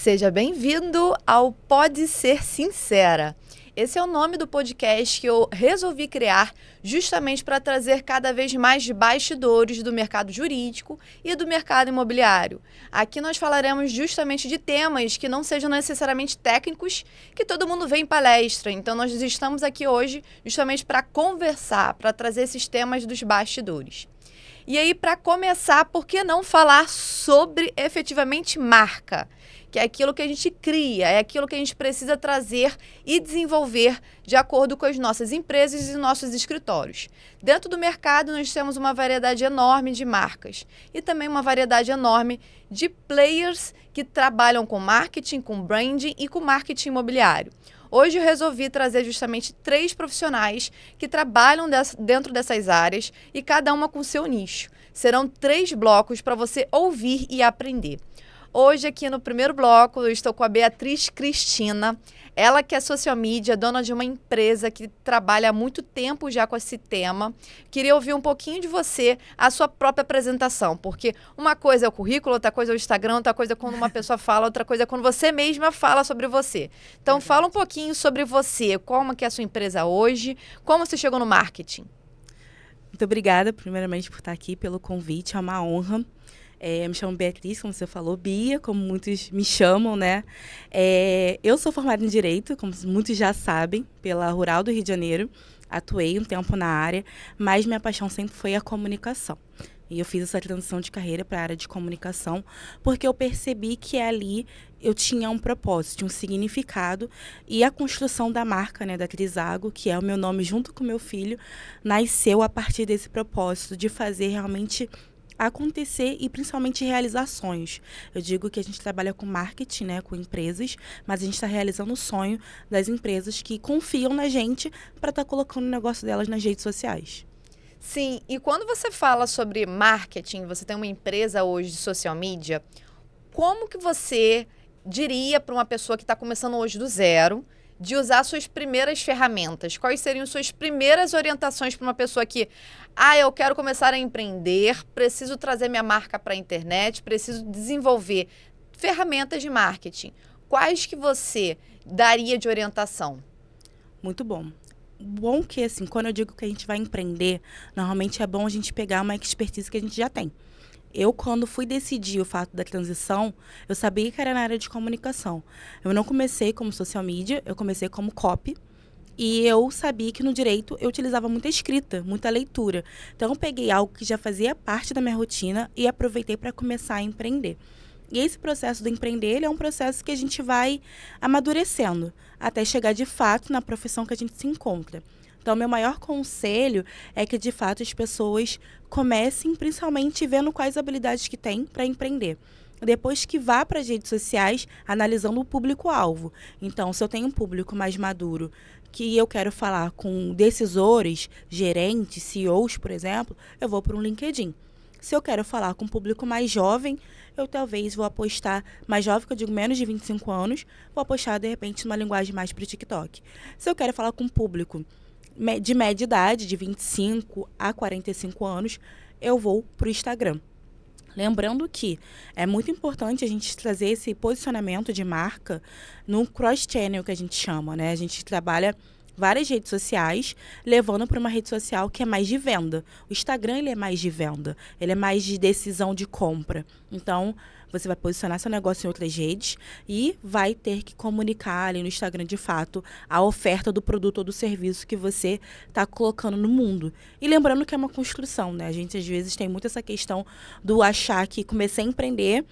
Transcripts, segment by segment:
Seja bem-vindo ao Pode Ser Sincera. Esse é o nome do podcast que eu resolvi criar justamente para trazer cada vez mais de bastidores do mercado jurídico e do mercado imobiliário. Aqui nós falaremos justamente de temas que não sejam necessariamente técnicos, que todo mundo vê em palestra. Então nós estamos aqui hoje justamente para conversar, para trazer esses temas dos bastidores. E aí, para começar, por que não falar sobre efetivamente marca? Que é aquilo que a gente cria, é aquilo que a gente precisa trazer e desenvolver de acordo com as nossas empresas e nossos escritórios. Dentro do mercado, nós temos uma variedade enorme de marcas e também uma variedade enorme de players que trabalham com marketing, com branding e com marketing imobiliário. Hoje eu resolvi trazer justamente 3 profissionais que trabalham dentro dessas áreas e cada uma com seu nicho. Serão 3 blocos para você ouvir e aprender. Hoje aqui no primeiro bloco eu estou com a Beatriz Cristina, ela que é social media, dona de uma empresa que trabalha há muito tempo já com esse tema. Queria ouvir um pouquinho de você, a sua própria apresentação, porque uma coisa é o currículo, outra coisa é o Instagram, outra coisa é quando uma pessoa fala, outra coisa é quando você mesma fala sobre você. Então fala um pouquinho sobre você, como que é a sua empresa hoje, como você chegou no marketing. Muito obrigada, primeiramente, por estar aqui, pelo convite, é uma honra. Me chamo Beatriz, como você falou, Bia, como muitos me chamam, né? Eu sou formada em Direito, como muitos já sabem, pela Rural do Rio de Janeiro. Atuei um tempo na área, mas minha paixão sempre foi a comunicação. E eu fiz essa transição de carreira para a área de comunicação, porque eu percebi que ali eu tinha um propósito, um significado, e a construção da marca, né, da Trizago, que é o meu nome junto com o meu filho, nasceu a partir desse propósito de fazer realmente acontecer e principalmente realizar sonhos. Eu digo que a gente trabalha com marketing, né, com empresas, mas a gente está realizando o sonho das empresas que confiam na gente para estar colocando o negócio delas nas redes sociais. Sim, e quando você fala sobre marketing, você tem uma empresa hoje de social media, como que você diria para uma pessoa que está começando hoje do zero, de usar suas primeiras ferramentas? Quais seriam suas primeiras orientações para uma pessoa que, eu quero começar a empreender, preciso trazer minha marca para a internet, preciso desenvolver ferramentas de marketing. Quais que você daria de orientação? Muito bom. Bom que, assim, quando eu digo que a gente vai empreender, normalmente é bom a gente pegar uma expertise que a gente já tem. Eu, quando fui decidir o fato da transição, eu sabia que era na área de comunicação. Eu não comecei como social media, eu comecei como copy. E eu sabia que no direito eu utilizava muita escrita, muita leitura. Então, eu peguei algo que já fazia parte da minha rotina e aproveitei para começar a empreender. E esse processo do empreender, ele é um processo que a gente vai amadurecendo até chegar de fato na profissão que a gente se encontra. Então, meu maior conselho é que, de fato, as pessoas comecem principalmente vendo quais habilidades que têm para empreender. Depois que vá para as redes sociais, analisando o público-alvo. Então, se eu tenho um público mais maduro, que eu quero falar com decisores, gerentes, CEOs, por exemplo, eu vou para um LinkedIn. Se eu quero falar com um público mais jovem, eu talvez vou apostar, mais jovem, que eu digo menos de 25 anos, vou apostar, de repente, numa linguagem mais para o TikTok. Se eu quero falar com um público de média idade, de 25 a 45 anos, eu vou para o Instagram. Lembrando que é muito importante a gente trazer esse posicionamento de marca no cross-channel que a gente chama, né? A gente trabalha várias redes sociais, levando para uma rede social que é mais de venda. O Instagram, ele é mais de venda, ele é mais de decisão de compra. Então, você vai posicionar seu negócio em outras redes e vai ter que comunicar ali no Instagram, de fato, a oferta do produto ou do serviço que você está colocando no mundo. E lembrando que é uma construção, né? A gente, às vezes, tem muito essa questão do achar que comecei a empreender,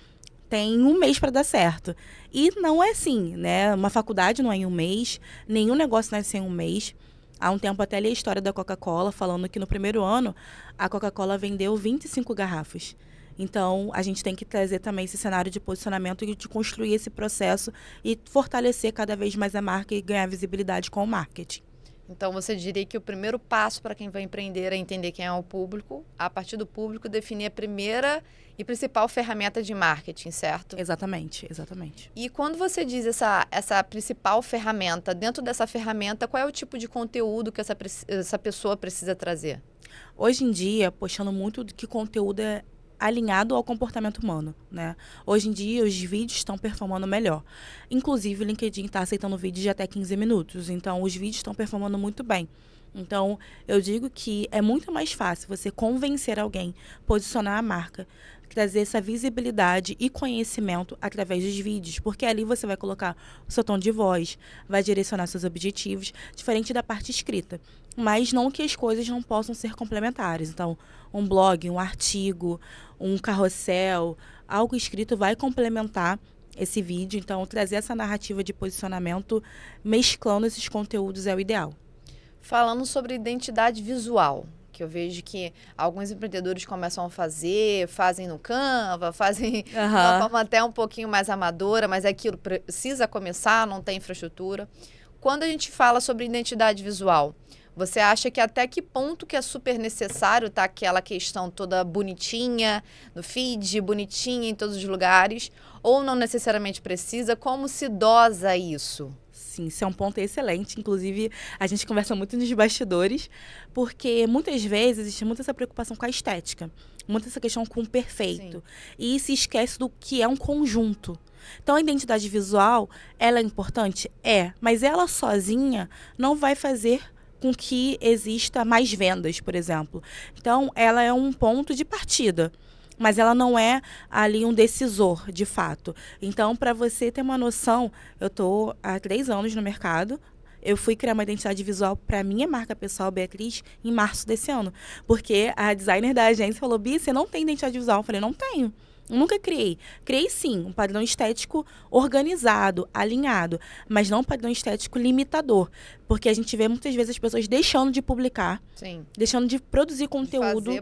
tem um mês para dar certo. E não é assim, né? Uma faculdade não é em um mês, nenhum negócio nasce em um mês. Há um tempo até li a história da Coca-Cola, falando que no primeiro ano a Coca-Cola vendeu 25 garrafas. Então, a gente tem que trazer também esse cenário de posicionamento e de construir esse processo e fortalecer cada vez mais a marca e ganhar visibilidade com o marketing. Então, você diria que o primeiro passo para quem vai empreender é entender quem é o público, a partir do público definir a primeira e principal ferramenta de marketing, certo? Exatamente, exatamente. E quando você diz essa principal ferramenta, dentro dessa ferramenta, qual é o tipo de conteúdo que essa pessoa precisa trazer? Hoje em dia, postando muito do que conteúdo alinhado ao comportamento humano, né? Hoje em dia, os vídeos estão performando melhor. Inclusive, o LinkedIn está aceitando vídeos de até 15 minutos. Então, os vídeos estão performando muito bem. Então, eu digo que é muito mais fácil você convencer alguém, posicionar a marca, trazer essa visibilidade e conhecimento através dos vídeos, porque ali você vai colocar o seu tom de voz, vai direcionar seus objetivos, diferente da parte escrita. Mas não que as coisas não possam ser complementares. Então, um blog, um artigo, um carrossel, algo escrito vai complementar esse vídeo. Então, trazer essa narrativa de posicionamento, mesclando esses conteúdos é o ideal. Falando sobre identidade visual, que eu vejo que alguns empreendedores começam a fazem no Canva, fazem de uma forma até um pouquinho mais amadora, mas aquilo precisa começar, não tem infraestrutura. Quando a gente fala sobre identidade visual, você acha que até que ponto que é super necessário tá aquela questão toda bonitinha no feed, bonitinha em todos os lugares, ou não necessariamente precisa? Como se dosa isso? Sim, isso é um ponto excelente. Inclusive, a gente conversa muito nos bastidores, porque muitas vezes existe muito essa preocupação com a estética, muito essa questão com o perfeito. Sim. E se esquece do que é um conjunto. Então, a identidade visual, ela é importante? É, mas ela sozinha não vai fazer com que exista mais vendas, por exemplo. Então, ela é um ponto de partida. Mas ela não é ali um decisor, de fato. Então, para você ter uma noção, eu estou há 3 anos no mercado. Eu fui criar uma identidade visual para a minha marca pessoal, Beatriz, em março desse ano. Porque a designer da agência falou, Bia, você não tem identidade visual? Eu falei, não tenho. Eu nunca criei. Criei, sim, um padrão estético organizado, alinhado, mas não um padrão estético limitador. Porque a gente vê muitas vezes as pessoas deixando de publicar, sim, deixando de produzir conteúdo. De fazer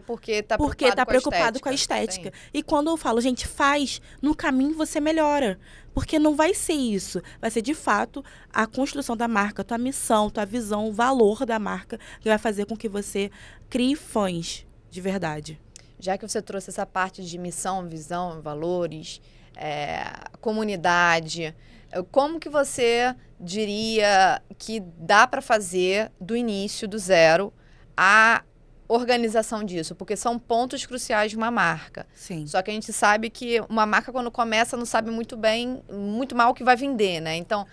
porque está preocupado com a estética. E quando eu falo, gente, faz, no caminho você melhora. Porque não vai ser isso. Vai ser, de fato, a construção da marca, tua missão, tua visão, o valor da marca, que vai fazer com que você crie fãs de verdade. Já que você trouxe essa parte de missão, visão, valores, comunidade, como que você diria que dá para fazer do início, do zero, a organização disso? Porque são pontos cruciais de uma marca. Sim. Só que a gente sabe que uma marca, quando começa, não sabe muito mal o que vai vender, né? Então,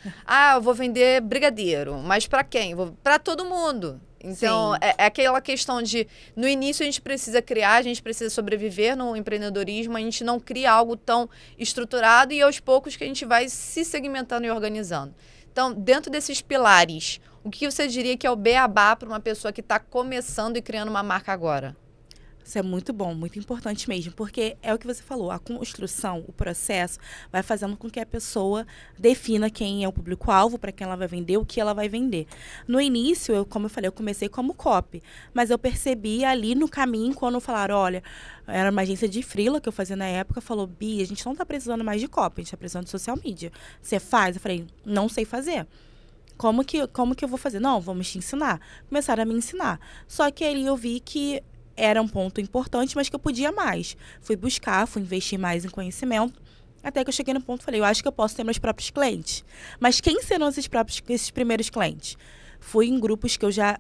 eu vou vender brigadeiro, mas para quem? Para todo mundo. Então, é aquela questão de, no início a gente precisa criar, a gente precisa sobreviver no empreendedorismo, a gente não cria algo tão estruturado e aos poucos que a gente vai se segmentando e organizando. Então, dentro desses pilares, o que você diria que é o beabá para uma pessoa que está começando e criando uma marca agora? Isso é muito bom, muito importante mesmo, porque é o que você falou, a construção, o processo, vai fazendo com que a pessoa defina quem é o público-alvo, para quem ela vai vender, o que ela vai vender. No início, como eu falei, eu comecei como copy, mas eu percebi ali no caminho, quando falaram, olha, era uma agência de freela que eu fazia na época, falou, Bia, a gente não está precisando mais de copy, a gente está precisando de social media. Você faz? Eu falei, não sei fazer. Como que eu vou fazer? Não, vamos te ensinar. Começaram a me ensinar. Só que aí eu vi que era um ponto importante, mas que eu podia mais. Fui buscar, fui investir mais em conhecimento, até que eu cheguei no ponto e falei, eu acho que eu posso ter meus próprios clientes. Mas quem serão esses primeiros clientes? Fui em grupos que eu já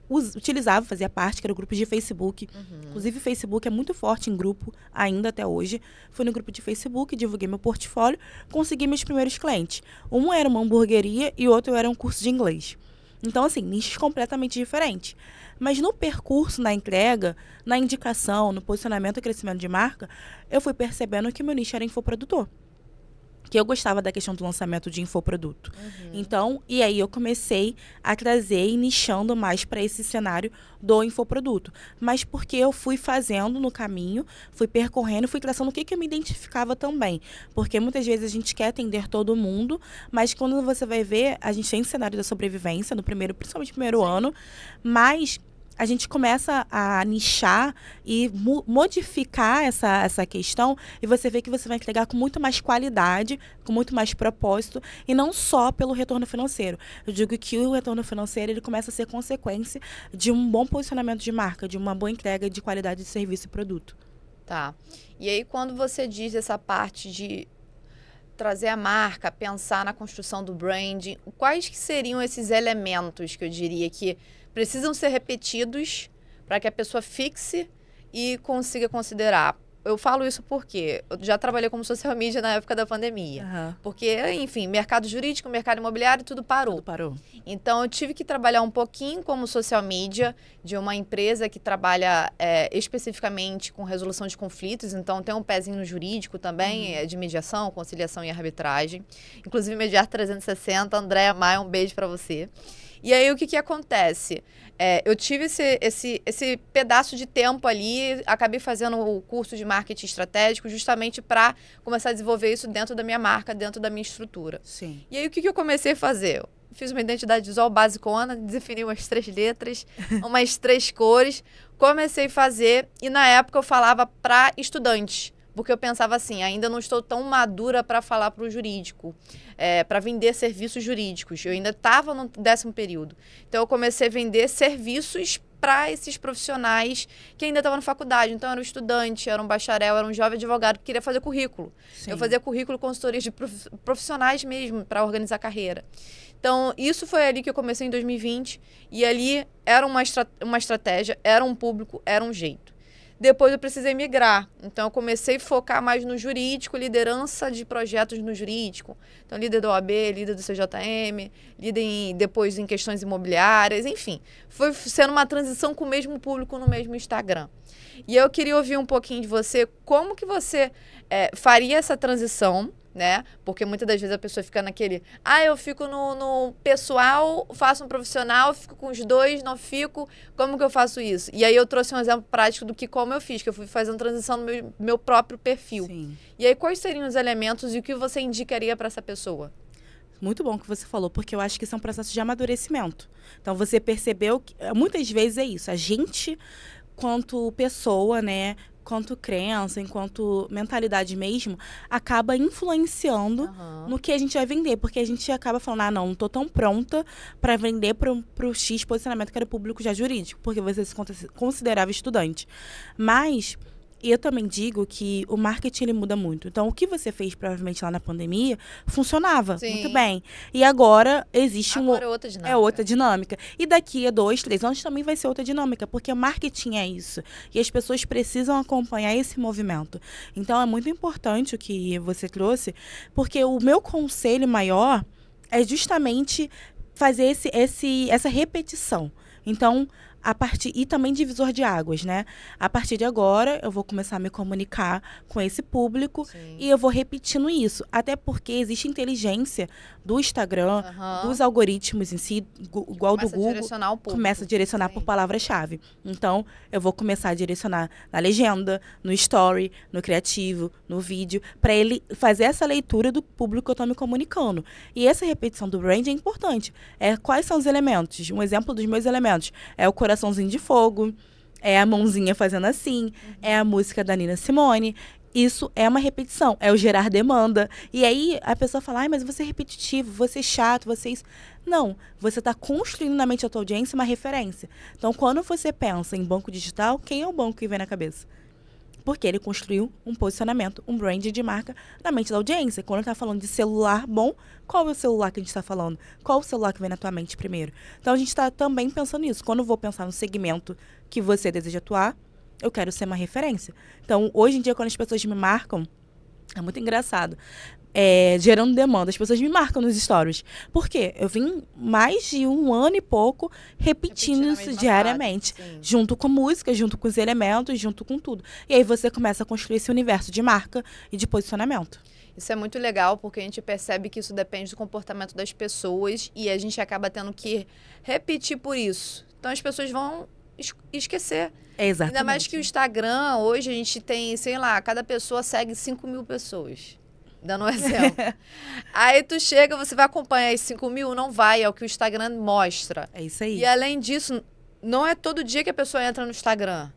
utilizava, fazia parte, que era o grupo de Facebook. Inclusive, o Facebook é muito forte em grupo, ainda até hoje. Fui no grupo de Facebook, divulguei meu portfólio, consegui meus primeiros clientes. Um era uma hamburgueria e o outro era um curso de inglês. Então, assim, nichos completamente diferentes. Mas no percurso, na entrega, na indicação, no posicionamento e crescimento de marca, eu fui percebendo que meu nicho era infoprodutor. Que eu gostava da questão do lançamento de infoproduto. Então, e aí eu comecei a trazer e nichando mais para esse cenário do infoproduto. Mas porque eu fui fazendo no caminho, fui percorrendo, fui traçando o que eu me identificava também. Porque muitas vezes a gente quer atender todo mundo, mas quando você vai ver, a gente tem cenário da sobrevivência, principalmente no primeiro ano, mas a gente começa a nichar e modificar essa questão e você vê que você vai entregar com muito mais qualidade, com muito mais propósito e não só pelo retorno financeiro. Eu digo que o retorno financeiro ele começa a ser consequência de um bom posicionamento de marca, de uma boa entrega de qualidade de serviço e produto. Tá. E aí quando você diz essa parte de trazer a marca, pensar na construção do branding, quais que seriam esses elementos que eu diria que precisam ser repetidos para que a pessoa fixe e consiga considerar. Eu falo isso porque eu já trabalhei como social media na época da pandemia. Porque, enfim, mercado jurídico, mercado imobiliário, tudo parou. Então, eu tive que trabalhar um pouquinho como social media de uma empresa que trabalha especificamente com resolução de conflitos. Então, tem um pezinho no jurídico também, de mediação, conciliação e arbitragem. Inclusive, Mediar 360. Andréa Maia, um beijo para você. E aí, o que acontece? Eu tive esse pedaço de tempo ali, acabei fazendo o curso de marketing estratégico justamente para começar a desenvolver isso dentro da minha marca, dentro da minha estrutura. Sim. E aí, o que eu comecei a fazer? Eu fiz uma identidade visual basicona, defini umas 3 letras, umas 3 cores, comecei a fazer e na época eu falava para estudantes. Porque eu pensava assim, ainda não estou tão madura para falar para o jurídico, para vender serviços jurídicos. Eu ainda estava no 10º período. Então, eu comecei a vender serviços para esses profissionais que ainda estavam na faculdade. Então, era um estudante, era um bacharel, era um jovem advogado que queria fazer currículo. Sim. Eu fazia currículo, consultorias de profissionais mesmo, para organizar a carreira. Então, isso foi ali que eu comecei em 2020. E ali era uma estratégia, era um público, era um jeito. Depois eu precisei migrar. Então, eu comecei a focar mais no jurídico, liderança de projetos no jurídico. Então, líder do OAB, líder do CJM, líder depois em questões imobiliárias, enfim. Foi sendo uma transição com o mesmo público no mesmo Instagram. E eu queria ouvir um pouquinho de você, como que você faria essa transição, né? Porque muitas das vezes a pessoa fica naquele... eu fico no pessoal, faço um profissional, fico com os dois, não fico... Como que eu faço isso? E aí eu trouxe um exemplo prático do que como eu fiz, que eu fui fazendo transição no meu próprio perfil. Sim. E aí quais seriam os elementos e o que você indicaria para essa pessoa? Muito bom que você falou, porque eu acho que isso é um processo de amadurecimento. Então, você percebeu que... Muitas vezes é isso. A gente, quanto pessoa, né... Enquanto crença, enquanto mentalidade mesmo, acaba influenciando no que a gente vai vender. Porque a gente acaba falando, não tô tão pronta para vender pro X posicionamento que era público já jurídico, porque você se considerava estudante. Mas eu também digo que o marketing ele muda muito. Então, o que você fez provavelmente lá na pandemia funcionava muito bem. E agora existe é outra dinâmica. É outra dinâmica. E daqui a 2, 3 anos também vai ser outra dinâmica, porque o marketing é isso. E as pessoas precisam acompanhar esse movimento. Então, é muito importante o que você trouxe, porque o meu conselho maior é justamente fazer essa repetição. Então, e também divisor de águas, né? A partir de agora, eu vou começar a me comunicar com esse público. Sim. E eu vou repetindo isso. Até porque existe inteligência do Instagram, dos algoritmos em si, igual do Google. Começa a direcionar por palavra-chave. Então, eu vou começar a direcionar na legenda, no story, no criativo, no vídeo, para ele fazer essa leitura do público que eu estou me comunicando. E essa repetição do brand é importante. Quais são os elementos? Um exemplo dos meus elementos é o coraçãozinho de fogo, é a mãozinha fazendo assim, é a música da Nina Simone. Isso é uma repetição, é o gerar demanda. E aí a pessoa fala, mas você é repetitivo, você é chato, você é isso. Não, você está construindo na mente da tua audiência uma referência. Então, quando você pensa em banco digital, quem é o banco que vem na cabeça? Porque ele construiu um posicionamento, um brand de marca na mente da audiência. Quando está falando de celular bom, qual é o celular que a gente está falando? Qual o celular que vem na tua mente primeiro? Então, a gente está também pensando nisso. Quando eu vou pensar no segmento que você deseja atuar, eu quero ser uma referência. Então, hoje em dia, quando as pessoas me marcam, é muito engraçado. Gerando demanda. As pessoas me marcam nos stories. Por quê? Eu vim mais de 1 ano e pouco repetindo isso diariamente. Junto com música, junto com os elementos, junto com tudo. E aí você começa a construir esse universo de marca e de posicionamento. Isso é muito legal, porque a gente percebe que isso depende do comportamento das pessoas e a gente acaba tendo que repetir por isso. Então, as pessoas vão esquecer. Exatamente. Ainda mais que o Instagram, hoje a gente tem, sei lá, cada pessoa segue 5.000 pessoas. Dando um exemplo. Aí tu chega, você vai acompanhar esses 5.000? Não vai, é o que o Instagram mostra. É isso aí. E além disso, não é todo dia que a pessoa entra no Instagram.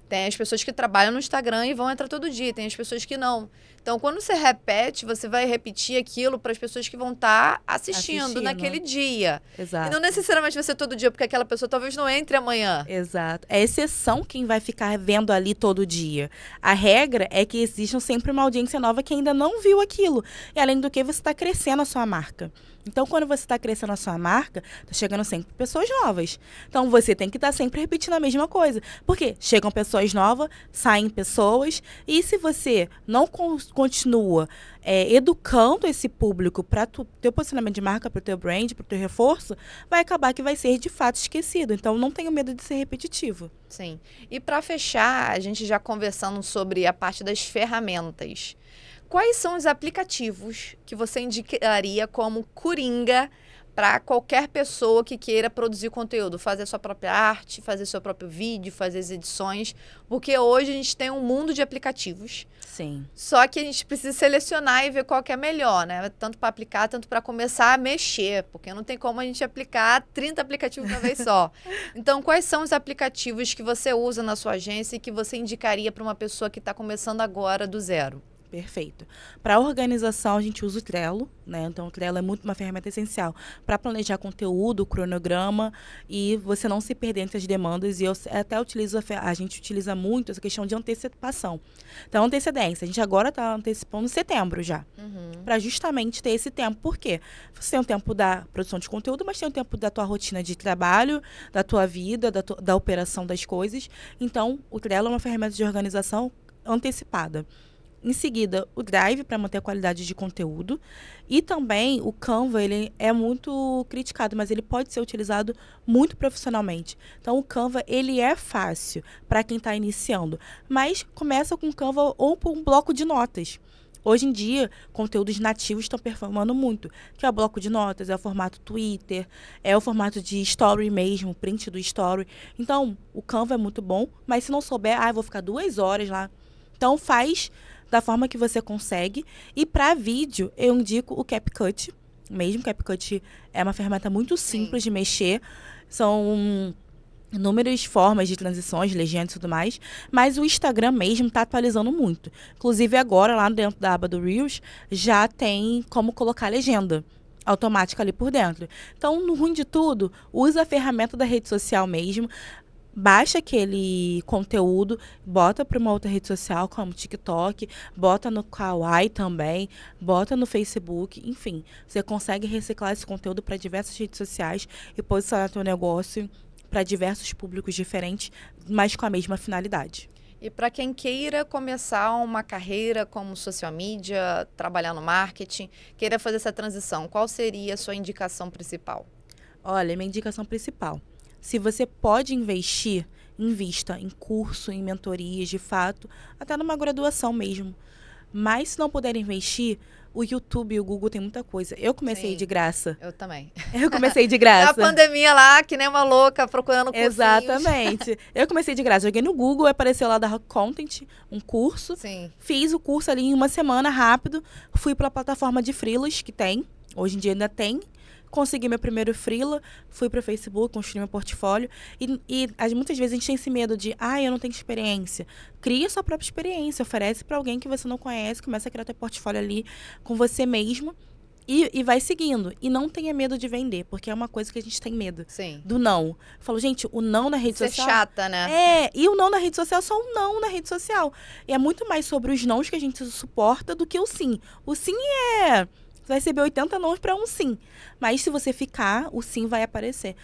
Tem as pessoas que trabalham no Instagram e vão entrar todo dia. Tem as pessoas que não. Então, quando você repete, você vai repetir aquilo para as pessoas que vão estar assistindo naquele dia. Exato. E não necessariamente vai ser todo dia, porque aquela pessoa talvez não entre amanhã. Exato. É exceção quem vai ficar vendo ali todo dia. A regra é que existe sempre uma audiência nova que ainda não viu aquilo. E além do que, você está crescendo a sua marca. Então, quando você está crescendo a sua marca, tá chegando sempre pessoas novas. Então, você tem que estar sempre repetindo a mesma coisa. Porque chegam pessoas novas, saem pessoas, e se você não continua educando esse público para teu posicionamento de marca, para o teu brand, para o teu reforço, vai acabar que vai ser de fato esquecido. Então, não tenha medo de ser repetitivo. Sim. E para fechar, a gente já conversando sobre a parte das ferramentas. Quais são os aplicativos que você indicaria como coringa para qualquer pessoa que queira produzir conteúdo, fazer sua própria arte, fazer seu próprio vídeo, fazer as edições? Porque hoje a gente tem um mundo de aplicativos. Sim. Só que a gente precisa selecionar e ver qual que é melhor, né? Tanto para aplicar, tanto para começar a mexer, porque não tem como a gente aplicar 30 aplicativos de uma vez só. Então, quais são os aplicativos que você usa na sua agência e que você indicaria para uma pessoa que está começando agora do zero? Perfeito. Para a organização, a gente usa o Trello, né? Então, o Trello é muito uma ferramenta essencial para planejar conteúdo, cronograma e você não se perder entre as demandas. E eu até utilizo, a gente utiliza muito essa questão de antecipação. Então, antecedência. A gente agora está antecipando setembro já. Para justamente ter esse tempo. Por quê? Você tem o tempo da produção de conteúdo, mas tem o tempo da tua rotina de trabalho, da tua vida, da operação das coisas. Então, o Trello é uma ferramenta de organização antecipada. Em seguida, o Drive, para manter a qualidade de conteúdo. E também o Canva, ele é muito criticado, mas ele pode ser utilizado muito profissionalmente. Então, o Canva, ele é fácil para quem está iniciando. Mas começa com o Canva ou com um bloco de notas. Hoje em dia, conteúdos nativos estão performando muito, que é o bloco de notas, é o formato Twitter, é o formato de story mesmo, print do story. Então, o Canva é muito bom, mas se não souber, eu vou ficar 2 horas lá. Então, faz da forma que você consegue. E para vídeo, eu indico o CapCut. Mesmo, CapCut é uma ferramenta muito simples de mexer. São inúmeras formas de transições, legendas e tudo mais. Mas o Instagram mesmo está atualizando muito. Inclusive agora, lá dentro da aba do Reels, já tem como colocar legenda automática ali por dentro. Então, no ruim de tudo, usa a ferramenta da rede social mesmo. Baixa aquele conteúdo, bota para uma outra rede social, como TikTok, bota no Kawaii também, bota no Facebook, enfim. Você consegue reciclar esse conteúdo para diversas redes sociais e posicionar seu negócio para diversos públicos diferentes, mas com a mesma finalidade. E para quem queira começar uma carreira como social media, trabalhar no marketing, queira fazer essa transição, qual seria a sua indicação principal? Olha, minha indicação principal. Se você pode investir, invista em curso, em mentorias, de fato, até numa graduação mesmo. Mas se não puder investir, o YouTube e o Google tem muita coisa. Eu comecei de graça. Eu também. Eu comecei de graça. Na pandemia lá, que nem uma louca, procurando cursinhos. Exatamente. Eu comecei de graça. Joguei no Google, apareceu lá da Rock Content, um curso. Sim. Fiz o curso ali em uma semana, rápido. Fui para a plataforma de freelas que tem. Hoje em dia ainda tem. Consegui meu primeiro freela, fui para o Facebook, construí meu portfólio. E muitas vezes a gente tem esse medo de, eu não tenho experiência. Cria sua própria experiência, oferece para alguém que você não conhece, começa a criar teu portfólio ali com você mesmo e vai seguindo. E não tenha medo de vender, porque é uma coisa que a gente tem medo. Sim. Do não. Eu falo, gente, o não na rede social... Você é chata, né? E o não na rede social é só um não na rede social. E é muito mais sobre os nãos que a gente suporta do que o sim. O sim Você vai receber 80 nãos para um sim. Mas se você ficar, o sim vai aparecer.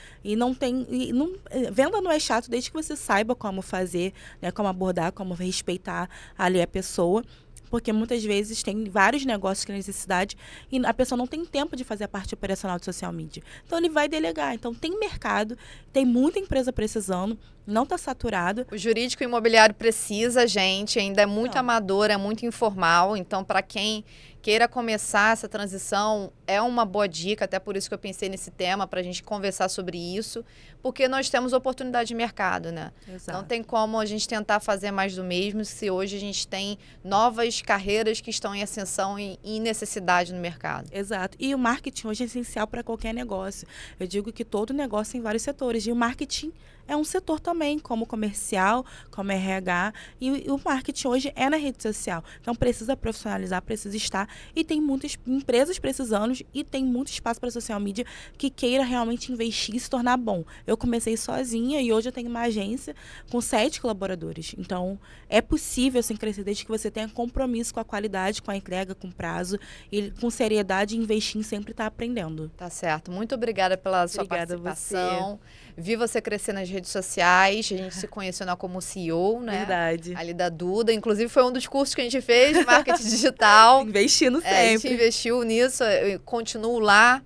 Venda não é chato desde que você saiba como fazer, né, como abordar, como respeitar ali a pessoa. Porque muitas vezes tem vários negócios que têm necessidade e a pessoa não tem tempo de fazer a parte operacional de social media. Então, ele vai delegar. Então, tem mercado, tem muita empresa precisando, não está saturado. O jurídico imobiliário precisa, gente, ainda é muito amador, é muito informal. Então, para quem queira começar essa transição, é uma boa dica, até por isso que eu pensei nesse tema, para a gente conversar sobre isso, porque nós temos oportunidade de mercado, né? Exato. Não tem como a gente tentar fazer mais do mesmo se hoje a gente tem novas carreiras que estão em ascensão e em necessidade no mercado. Exato. E o marketing hoje é essencial para qualquer negócio. Eu digo que todo negócio tem vários setores e o marketing é um setor também, como comercial, como RH, e o marketing hoje é na rede social. Então, precisa profissionalizar, precisa estar, e tem muitas empresas precisando, e tem muito espaço para social media que queira realmente investir e se tornar bom. Eu comecei sozinha e hoje eu tenho uma agência com 7 colaboradores. Então, é possível assim, crescer desde que você tenha compromisso com a qualidade, com a entrega, com prazo, e com seriedade, investir em sempre estar aprendendo. Tá certo. Muito obrigada pela sua participação. Vi você crescer nas redes sociais. A gente se conheceu como CEO, né? Verdade. Ali da Duda. Inclusive, foi um dos cursos que a gente fez de marketing digital. Investindo sempre. A gente investiu nisso. Eu continuo lá.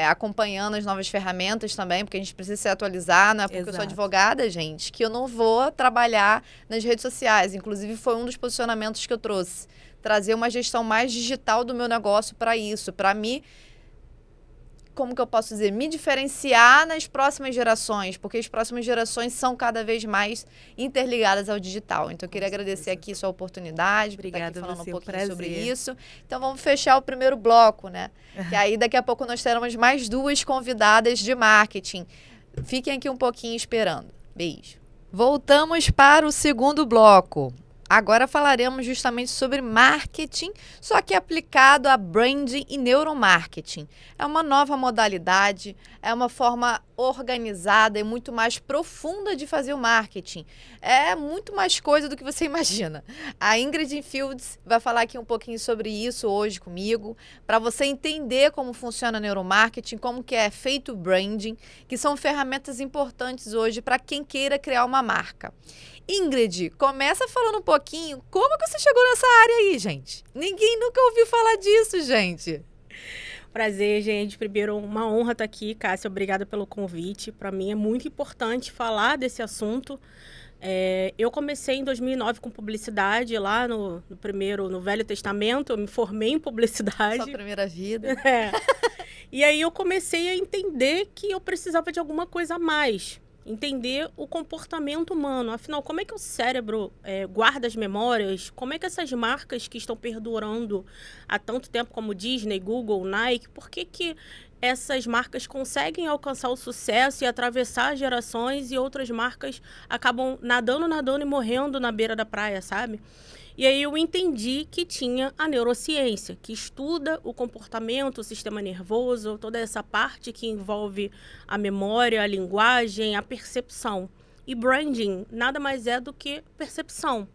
Acompanhando as novas ferramentas também, porque a gente precisa se atualizar, não é porque eu sou advogada, gente, que eu não vou trabalhar nas redes sociais. Inclusive, foi um dos posicionamentos que eu trouxe. Trazer uma gestão mais digital do meu negócio para isso, para mim, como que eu posso dizer, me diferenciar nas próximas gerações, porque as próximas gerações são cada vez mais interligadas ao digital. Então, eu queria agradecer aqui sua oportunidade, obrigada, por estar aqui falando você, um pouquinho sobre isso. Então, vamos fechar o primeiro bloco, né? Que aí, daqui a pouco, nós teremos mais 2 convidadas de marketing. Fiquem aqui um pouquinho esperando. Beijo. Voltamos para o segundo bloco. Agora falaremos justamente sobre marketing, só que aplicado a branding e neuromarketing. É uma nova modalidade, é uma forma organizada e muito mais profunda de fazer o marketing. É muito mais coisa do que você imagina. A Ingrid Fields vai falar aqui um pouquinho sobre isso hoje comigo, para você entender como funciona o neuromarketing, como que é feito o branding, que são ferramentas importantes hoje para quem queira criar uma marca. Ingrid, começa falando um pouquinho como que você chegou nessa área aí, gente. Ninguém nunca ouviu falar disso, gente. Prazer, gente. Primeiro, uma honra estar aqui, Cássia. Obrigada pelo convite. Para mim é muito importante falar desse assunto. Eu comecei em 2009 com publicidade lá no Velho Testamento. Eu me formei em publicidade. Sua primeira vida. E aí eu comecei a entender que eu precisava de alguma coisa a mais. Entender o comportamento humano. Afinal, como é que o cérebro guarda as memórias? Como é que essas marcas que estão perdurando há tanto tempo, como Disney, Google, Nike, por que essas marcas conseguem alcançar o sucesso e atravessar gerações e outras marcas acabam nadando e morrendo na beira da praia, sabe? E aí eu entendi que tinha a neurociência, que estuda o comportamento, o sistema nervoso, toda essa parte que envolve a memória, a linguagem, a percepção. E branding nada mais é do que percepção.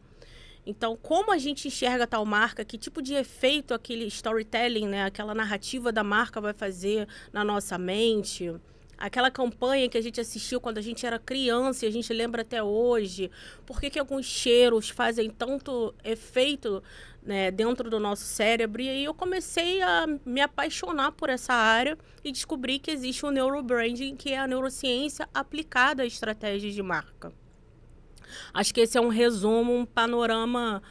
Então, como a gente enxerga tal marca, que tipo de efeito aquele storytelling, né, aquela narrativa da marca vai fazer na nossa mente... Aquela campanha que a gente assistiu quando a gente era criança e a gente lembra até hoje. Por que alguns cheiros fazem tanto efeito, né, dentro do nosso cérebro? E aí eu comecei a me apaixonar por essa área e descobri que existe o neurobranding, que é a neurociência aplicada a estratégias de marca. Acho que esse é um resumo, um panorama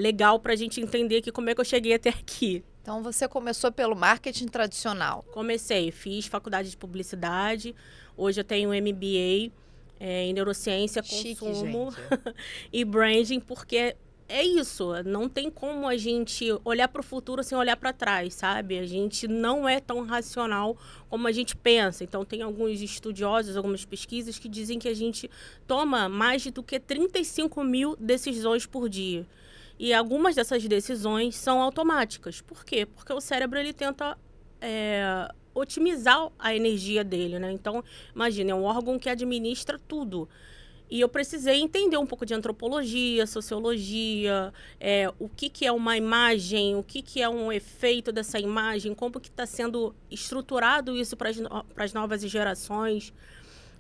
legal para a gente entender que como é que eu cheguei até aqui. Então, você começou pelo marketing tradicional. Comecei, fiz faculdade de publicidade. Hoje eu tenho MBA em neurociência, consumo e branding, porque é isso. Não tem como a gente olhar para o futuro sem olhar para trás, sabe? A gente não é tão racional como a gente pensa. Então, tem alguns estudiosos, algumas pesquisas que dizem que a gente toma mais do que 35 mil decisões por dia. E algumas dessas decisões são automáticas. Por quê? Porque o cérebro ele tenta otimizar a energia dele, né? Então, imagina, é um órgão que administra tudo. E eu precisei entender um pouco de antropologia, sociologia, o que é uma imagem, o que é um efeito dessa imagem, como que está sendo estruturado isso para as novas gerações.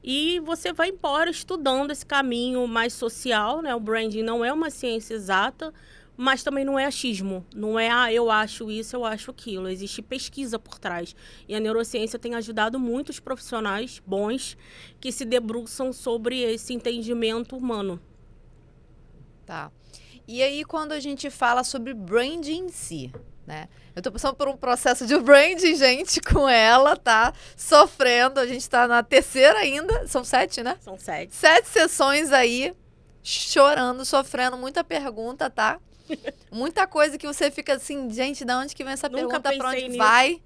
E você vai embora estudando esse caminho mais social, né? O branding não é uma ciência exata, mas também não é achismo. Não é, eu acho isso, eu acho aquilo. Existe pesquisa por trás. E a neurociência tem ajudado muitos profissionais bons que se debruçam sobre esse entendimento humano. Tá. E aí, quando a gente fala sobre branding em si, né? Eu tô passando por um processo de branding, gente, com ela, tá? Sofrendo. A gente tá na 3ª ainda. São 7, né? São 7. 7 sessões aí, chorando, sofrendo. Muita pergunta, tá? Muita coisa que você fica assim, gente, de onde que vem essa pergunta? Pra onde vai?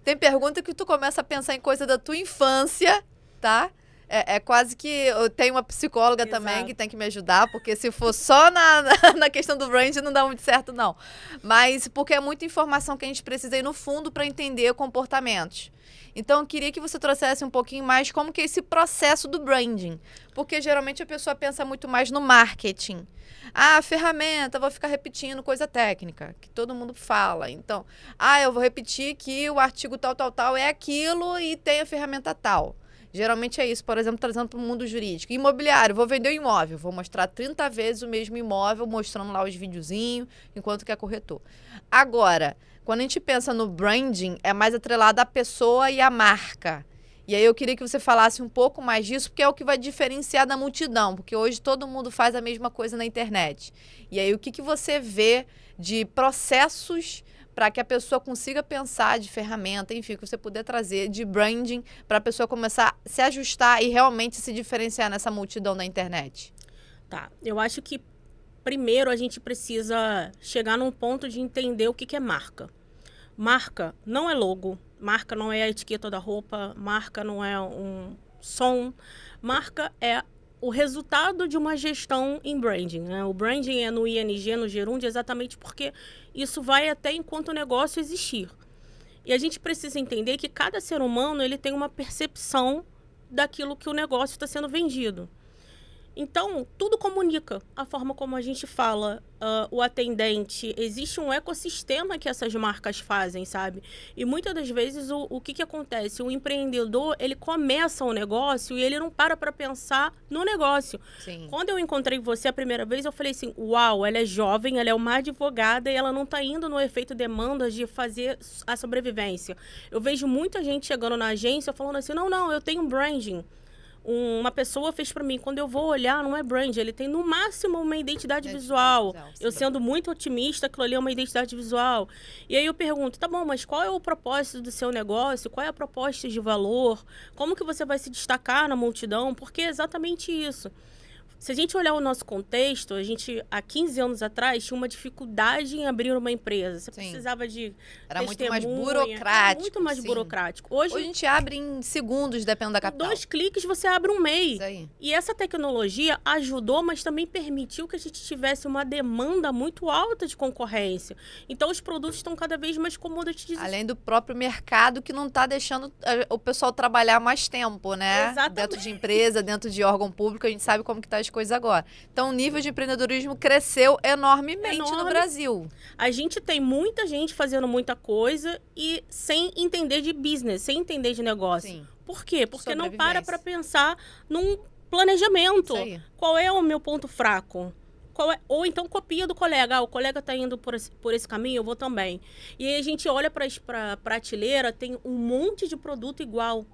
Tem pergunta que tu começa a pensar em coisa da tua infância, tá? É quase que eu tenho uma psicóloga Exato. também que tem que me ajudar, porque se for só na questão do brand não dá muito certo, não. Mas porque é muita informação que a gente precisa ir no fundo para entender comportamentos. Então, eu queria que você trouxesse um pouquinho mais como que é esse processo do branding. Porque geralmente a pessoa pensa muito mais no marketing. Ah, ferramenta, vou ficar repetindo coisa técnica, que todo mundo fala. Então, eu vou repetir que o artigo tal é aquilo e tem a ferramenta tal. Geralmente é isso, por exemplo, trazendo para o mundo jurídico. Imobiliário, vou vender o imóvel, vou mostrar 30 vezes o mesmo imóvel, mostrando lá os videozinhos, enquanto que é corretor. Agora, quando a gente pensa no branding, é mais atrelado à pessoa e à marca. E aí eu queria que você falasse um pouco mais disso, porque é o que vai diferenciar da multidão, porque hoje todo mundo faz a mesma coisa na internet. E aí o que você vê de processos para que a pessoa consiga pensar de ferramenta, enfim, que você puder trazer de branding para a pessoa começar a se ajustar e realmente se diferenciar nessa multidão da internet? Tá, eu acho que primeiro a gente precisa chegar num ponto de entender o que é marca. Marca não é logo, marca não é a etiqueta da roupa, marca não é um som, marca é o resultado de uma gestão em branding, né? O branding é no ING, no Gerúndio, exatamente porque isso vai até enquanto o negócio existir. E a gente precisa entender que cada ser humano ele tem uma percepção daquilo que o negócio está sendo vendido. Então, tudo comunica. A forma como a gente fala, o atendente. Existe um ecossistema que essas marcas fazem, sabe? E muitas das vezes, o que acontece? O empreendedor, ele começa um negócio e ele não para pensar no negócio. Sim. Quando eu encontrei você a primeira vez, eu falei assim, uau, ela é jovem, ela é uma advogada e ela não está indo no efeito demanda de fazer a sobrevivência. Eu vejo muita gente chegando na agência falando assim, não, eu tenho branding. Uma pessoa fez para mim, quando eu vou olhar, não é brand, ele tem no máximo uma identidade visual. Eu sendo muito otimista, aquilo ali é uma identidade visual. E aí eu pergunto, tá bom, mas qual é o propósito do seu negócio? Qual é a proposta de valor? Como que você vai se destacar na multidão? Porque é exatamente isso. Se a gente olhar o nosso contexto, a gente, há 15 anos atrás, tinha uma dificuldade em abrir uma empresa. Você precisava de Era muito mais burocrático. Era muito mais burocrático. Hoje a gente abre em segundos, dependendo da capital. 2 cliques você abre um MEI. Isso aí. E essa tecnologia ajudou, mas também permitiu que a gente tivesse uma demanda muito alta de concorrência. Então, os produtos estão cada vez mais commoditizados. Além do próprio mercado, que não está deixando o pessoal trabalhar mais tempo, né? Exatamente. Dentro de empresa, dentro de órgão público, a gente sabe como que está as coisas agora. Então, o nível de empreendedorismo cresceu enormemente no Brasil. A gente tem muita gente fazendo muita coisa e sem entender de business, sem entender de negócio. Sim. Por quê? Porque não para pensar num planejamento. Qual é o meu ponto fraco? Ou então copia do colega. O colega está indo por esse caminho, eu vou também. E aí a gente olha para a prateleira, tem um monte de produto igual.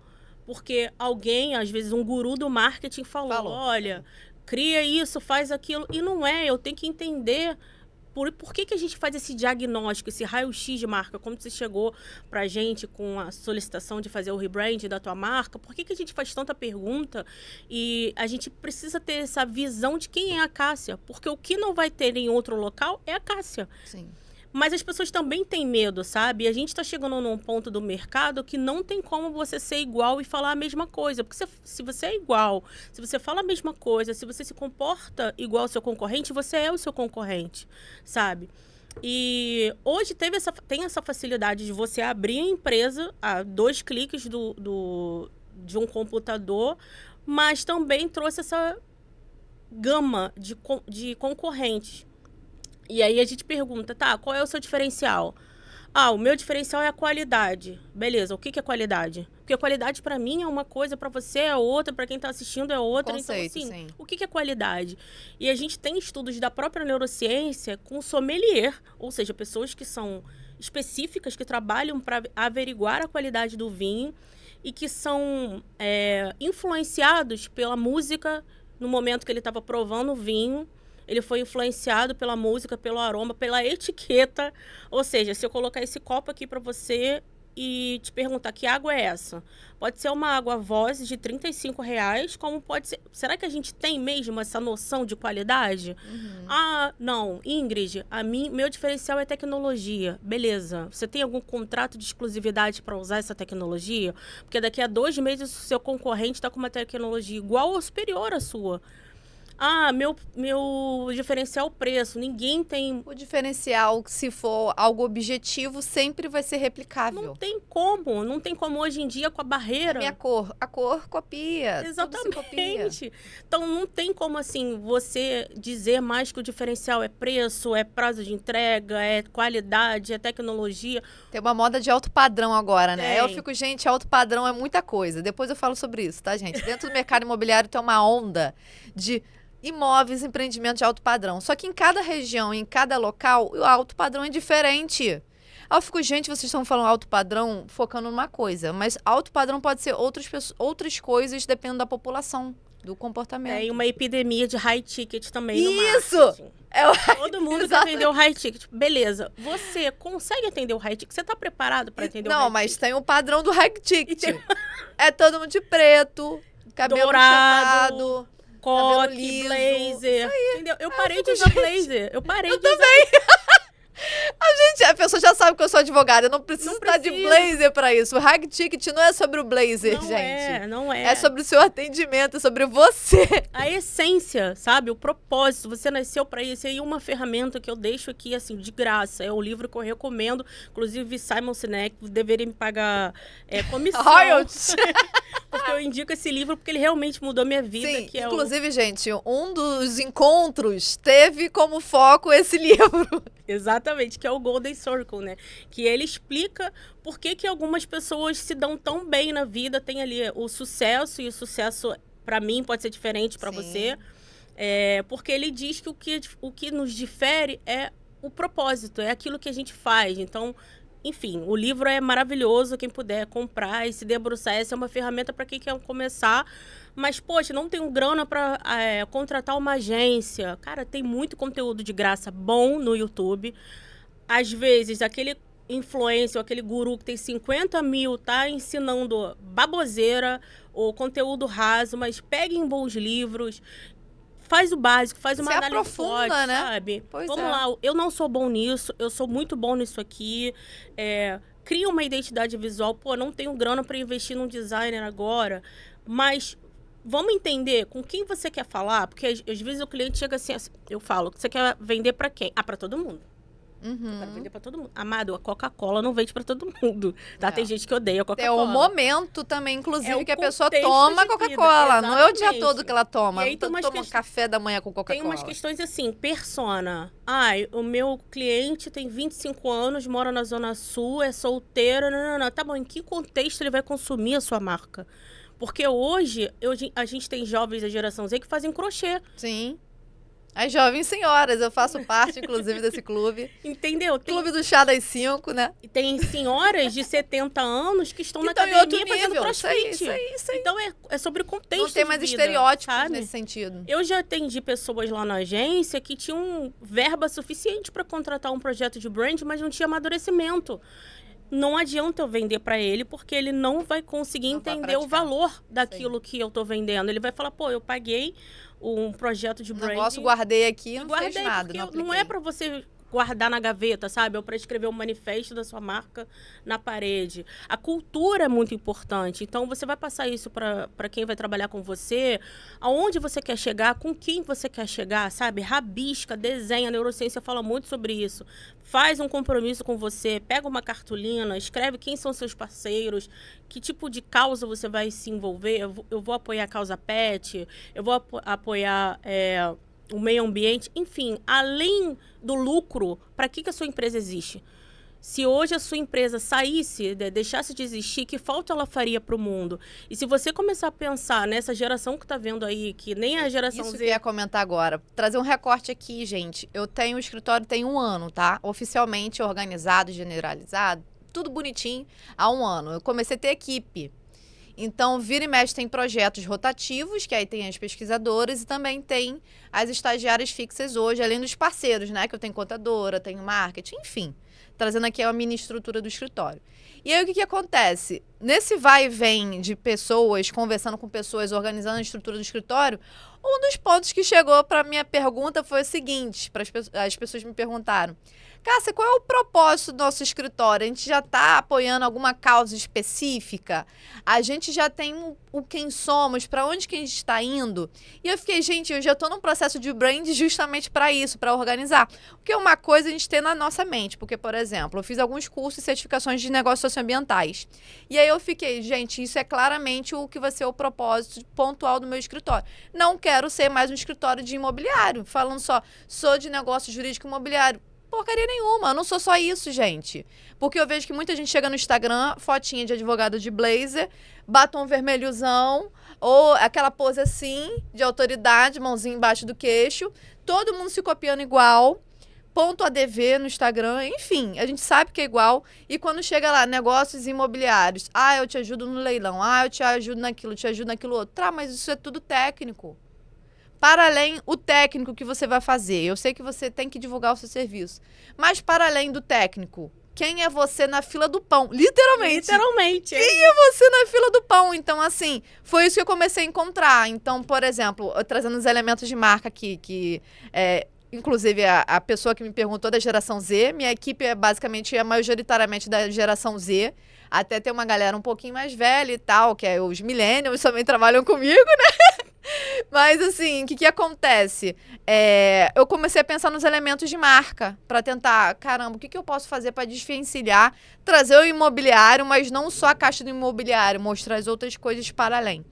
Porque alguém, às vezes um guru do marketing falou. Olha, cria isso, faz aquilo. E não é, eu tenho que entender por que a gente faz esse diagnóstico, esse raio-x de marca. Como você chegou pra gente com a solicitação de fazer o rebrand da tua marca, por que a gente faz tanta pergunta? E a gente precisa ter essa visão de quem é a Cássia. Porque o que não vai ter em outro local é a Cássia. Sim. Mas as pessoas também têm medo, sabe? E a gente está chegando num ponto do mercado que não tem como você ser igual e falar a mesma coisa. Porque se você é igual, se você fala a mesma coisa, se você se comporta igual ao seu concorrente, você é o seu concorrente, sabe? E hoje tem essa facilidade de você abrir a empresa a 2 cliques de um computador, mas também trouxe essa gama de concorrentes. E aí a gente pergunta, tá, qual é o seu diferencial? O meu diferencial é a qualidade. Beleza, o que é qualidade? Porque a qualidade para mim é uma coisa, para você é outra, para quem está assistindo é outra. Conceito, então, assim, sim. O que é qualidade? E a gente tem estudos da própria neurociência com sommelier, ou seja, pessoas que são específicas, que trabalham para averiguar a qualidade do vinho e que são influenciados pela música no momento que ele estava provando o vinho. Ele foi influenciado pela música, pelo aroma, pela etiqueta. Ou seja, se eu colocar esse copo aqui para você, e te perguntar que água é essa. Pode ser uma água Voz de R$ 35, como pode ser... Será que a gente tem mesmo essa noção de qualidade? Ah, não, Ingrid, meu diferencial é tecnologia. Beleza, você tem algum contrato de exclusividade para usar essa tecnologia? Porque daqui a 2 meses o seu concorrente está com uma tecnologia igual ou superior à sua. Ah, meu diferencial preço. Ninguém tem... O diferencial, se for algo objetivo, sempre vai ser replicável. Não tem como hoje em dia com a barreira. A cor copia. Exatamente. Então não tem como assim você dizer mais que o diferencial é preço, é prazo de entrega, é qualidade, é tecnologia. Tem uma moda de alto padrão agora, né? Eu fico, gente, alto padrão é muita coisa. Depois eu falo sobre isso, tá, gente? Dentro do mercado imobiliário tem uma onda de imóveis, empreendimentos de alto padrão. Só que em cada região, em cada local, o alto padrão é diferente. Aí eu fico, gente, vocês estão falando alto padrão focando numa coisa, mas alto padrão pode ser outras coisas dependendo da população, do comportamento. Tem uma epidemia de high ticket também no Isso! marketing. Todo mundo quer vender o high ticket. Beleza. Você consegue atender o high ticket? Você está preparado para atender o high ticket? Não, mas tem o padrão do high ticket. É todo mundo de preto, cabelo dourado, chapado, coque, blazer. Entendeu? Eu parei de usar blazer. Eu Gente, a pessoa já sabe que eu sou advogada. Eu não preciso estar de blazer pra isso. O high ticket não é sobre o blazer, gente. Não é. É sobre o seu atendimento, é sobre você. A essência, sabe? O propósito. Você nasceu pra isso. E aí uma ferramenta que eu deixo aqui, assim, de graça. É o livro que eu recomendo. Inclusive, Simon Sinek deveria me pagar comissão. Royalties. Porque eu indico esse livro porque ele realmente mudou minha vida. Sim, que é inclusive, gente, um dos encontros teve como foco esse livro. Exatamente, que é o Golden Circle, né? Que ele explica por que algumas pessoas se dão tão bem na vida, tem ali o sucesso, e o sucesso, para mim, pode ser diferente para você. Porque ele diz que o que nos difere é o propósito, é aquilo que a gente faz. Então, enfim, o livro é maravilhoso, quem puder comprar e se debruçar. Essa é uma ferramenta para quem quer começar. Mas, poxa, não tenho grana para contratar uma agência. Cara, tem muito conteúdo de graça bom no YouTube. Às vezes, aquele influencer, aquele guru que tem 50 mil, tá ensinando baboseira ou conteúdo raso, mas peguem bons livros. Faz o básico, faz uma análise aprofunda, forte, né? sabe? Pois Vamos lá, eu não sou bom nisso, eu sou muito bom nisso aqui. Cria uma identidade visual. Pô, não tenho grana para investir num designer agora, mas vamos entender com quem você quer falar, porque às vezes o cliente chega assim, eu falo, você quer vender para quem? Ah, para todo mundo. Eu quero vender pra todo mundo. Amado, a Coca-Cola não vende pra todo mundo, tá? Tem gente que odeia a Coca-Cola. É o momento também, inclusive, que a pessoa contexto toma de Coca-Cola. vida, Não é o dia exatamente. todo que ela toma. E aí, Não toma café da manhã com Coca-Cola. Tem umas questões assim, persona. Ai, o meu cliente tem 25 anos, mora na Zona Sul, é solteiro. Não. Tá bom, em que contexto ele vai consumir a sua marca? Porque hoje, a gente tem jovens da geração Z que fazem crochê. Sim. As jovens senhoras, eu faço parte, inclusive, desse clube. Entendeu? Clube do chá das 5, né? Tem senhoras de 70 anos que estão na Então, academia fazendo crossfit. Isso aí. Então, é sobre o contexto. Não tem mais de vida, estereótipos sabe? nesse sentido. Eu já atendi pessoas lá na agência que tinham verba suficiente para contratar um projeto de brand, mas não tinha amadurecimento. Não adianta eu vender para ele, porque ele não vai conseguir entender o valor daquilo que eu tô vendendo. Ele vai falar, pô, eu paguei um projeto de brand. Negócio, guardei aqui, não guardei fez nada. Não é para você guardar na gaveta, sabe? Ou para escrever um manifesto da sua marca na parede. A cultura é muito importante. Então, você vai passar isso para quem vai trabalhar com você, aonde você quer chegar, com quem você quer chegar, sabe? Rabisca, desenha. A neurociência fala muito sobre isso. Faz um compromisso com você, pega uma cartolina, escreve quem são seus parceiros, que tipo de causa você vai se envolver. Eu vou apoiar a causa PET, eu vou apoiar o meio ambiente, enfim, além do lucro, para que a sua empresa existe? Se hoje a sua empresa saísse, deixasse de existir, que falta ela faria para o mundo? E se você começar a pensar nessa geração que está vendo aí, que nem a geração Isso Z... que eu ia comentar agora. Trazer um recorte aqui, gente. Eu tenho o escritório tem 1 ano, tá? Oficialmente organizado, generalizado, tudo bonitinho, há 1 ano. Eu comecei a ter equipe. Então, vira e mexe tem projetos rotativos, que aí tem as pesquisadoras e também tem as estagiárias fixas hoje, além dos parceiros, né? Que eu tenho contadora, tenho marketing, enfim. Trazendo aqui a mini estrutura do escritório. E aí, o que acontece? Nesse vai e vem de pessoas, conversando com pessoas, organizando a estrutura do escritório, um dos pontos que chegou para minha pergunta foi o seguinte, as pessoas me perguntaram: Cássia, qual é o propósito do nosso escritório? A gente já está apoiando alguma causa específica? A gente já tem o quem somos, para onde que a gente está indo? E eu fiquei, gente, eu já estou num processo de brand justamente para isso, para organizar. Porque uma coisa a gente tem na nossa mente, porque, por exemplo, eu fiz alguns cursos e certificações de negócios socioambientais. E aí eu fiquei, gente, isso é claramente o que vai ser o propósito pontual do meu escritório. Não quero ser mais um escritório de imobiliário, falando só, sou de negócio jurídico imobiliário. Porcaria nenhuma, eu não sou só isso, gente. Porque eu vejo que muita gente chega no Instagram, fotinha de advogado de blazer, batom vermelhozão, ou aquela pose assim, de autoridade, mãozinha embaixo do queixo, todo mundo se copiando igual, ponto ADV no Instagram, enfim, a gente sabe que é igual. E quando chega lá, negócios imobiliários, eu te ajudo no leilão, eu te ajudo naquilo, te ajudo naquilo outro. Tá, mas isso é tudo técnico. Para além o técnico que você vai fazer. Eu sei que você tem que divulgar o seu serviço. Mas para além do técnico, quem é você na fila do pão? Literalmente. Literalmente. Quem é você na fila do pão? Então, assim, foi isso que eu comecei a encontrar. Então, por exemplo, trazendo os elementos de marca aqui, que inclusive a pessoa que me perguntou da geração Z, minha equipe é majoritariamente da geração Z. Até tem uma galera um pouquinho mais velha e tal, que é os millennials, também trabalham comigo, né? Mas, assim, o que acontece? Eu comecei a pensar nos elementos de marca para tentar, caramba, o que eu posso fazer para desvencilhar, trazer o imobiliário, mas não só a caixa do imobiliário, mostrar as outras coisas para além.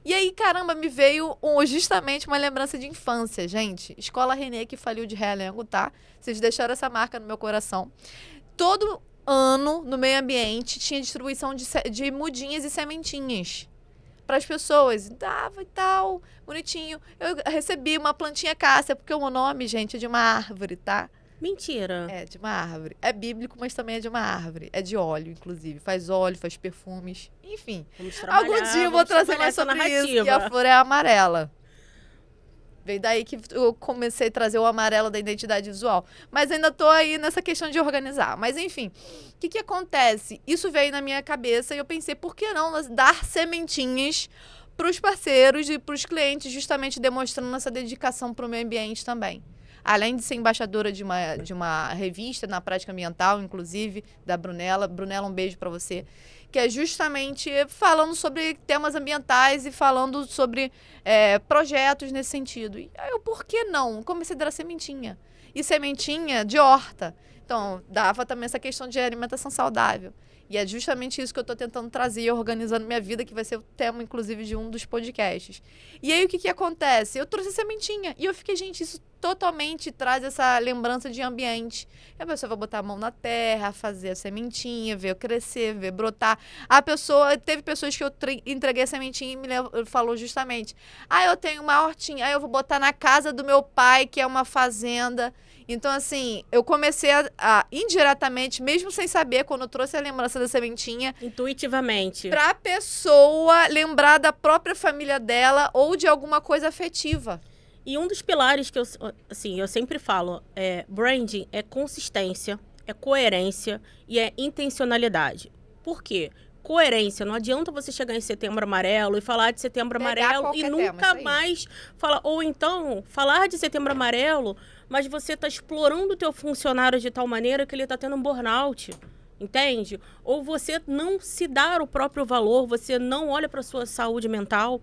E aí, caramba, me veio justamente uma lembrança de infância, gente. Escola Renê, que faliu de Realengo, tá? Vocês deixaram essa marca no meu coração. Todo ano, no meio ambiente, tinha distribuição de mudinhas e sementinhas para as pessoas. Dava e tal, bonitinho. Eu recebi uma plantinha Cássia, porque o meu nome, gente, é de uma árvore, tá? Mentira. É, de uma árvore. É bíblico, mas também é de uma árvore. É de óleo, inclusive. Faz óleo, faz perfumes. Enfim. Algum dia eu vou trazer mais sobre isso. E a flor é amarela. Veio daí que eu comecei a trazer o amarelo da identidade visual. Mas ainda tô aí nessa questão de organizar. Mas, enfim, o que acontece? Isso veio na minha cabeça e eu pensei, por que não dar sementinhas para os parceiros e para os clientes, justamente demonstrando essa dedicação para o meio ambiente também. Além de ser embaixadora de uma revista na prática ambiental, inclusive, da Brunella. Brunella, um beijo para você. Que é justamente falando sobre temas ambientais e falando sobre projetos nesse sentido. E aí, por que não? Comecei a dar sementinha. E sementinha de horta. Então, dava também essa questão de alimentação saudável. E é justamente isso que eu estou tentando trazer, organizando minha vida, que vai ser o tema, inclusive, de um dos podcasts. E aí, o que acontece? Eu trouxe a sementinha. E eu fiquei, gente, isso totalmente traz essa lembrança de ambiente. E a pessoa vai botar a mão na terra, fazer a sementinha, ver crescer, ver brotar. Teve pessoas que eu entreguei a sementinha e me falou justamente, eu tenho uma hortinha, eu vou botar na casa do meu pai, que é uma fazenda. Então, assim, eu comecei a indiretamente, mesmo sem saber, quando eu trouxe a lembrança da sementinha, intuitivamente, pra pessoa lembrar da própria família dela ou de alguma coisa afetiva. E um dos pilares que eu sempre falo, branding é consistência, é coerência e é intencionalidade. Por quê? Coerência. Não adianta você chegar em Setembro Amarelo e falar de Setembro Amarelo e nunca mais falar. Ou então, falar de Setembro Amarelo, mas você está explorando o teu funcionário de tal maneira que ele está tendo um burnout. Entende? Ou você não se dá o próprio valor, você não olha para a sua saúde mental.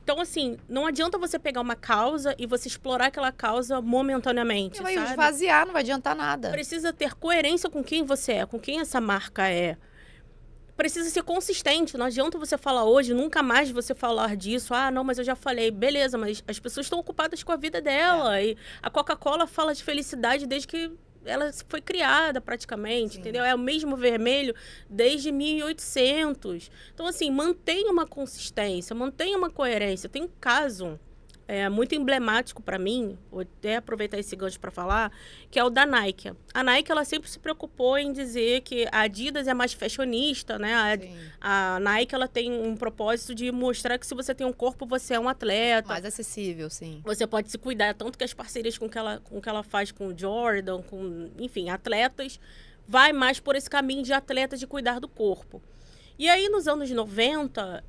Então, assim, não adianta você pegar uma causa e você explorar aquela causa momentaneamente, vai sabe? esvaziar, não vai adiantar nada. Precisa ter coerência com quem você é, com quem essa marca é. Precisa ser consistente. Não adianta você falar hoje, nunca mais você falar disso. Não, mas eu já falei. Beleza, mas as pessoas estão ocupadas com a vida dela. E a Coca-Cola fala de felicidade desde que ela foi criada praticamente, sim, entendeu? É o mesmo vermelho desde 1800. Então, assim, mantenha uma consistência, mantenha uma coerência. Tem um caso muito emblemático para mim, vou até aproveitar esse gancho para falar, que é o da Nike. A Nike, ela sempre se preocupou em dizer que a Adidas é mais fashionista, né? A Nike, ela tem um propósito de mostrar que se você tem um corpo, você é um atleta. Mais acessível, sim. Você pode se cuidar, tanto que as parcerias com que ela faz com o Jordan, enfim, atletas, vai mais por esse caminho de atleta de cuidar do corpo. E aí, nos anos 90,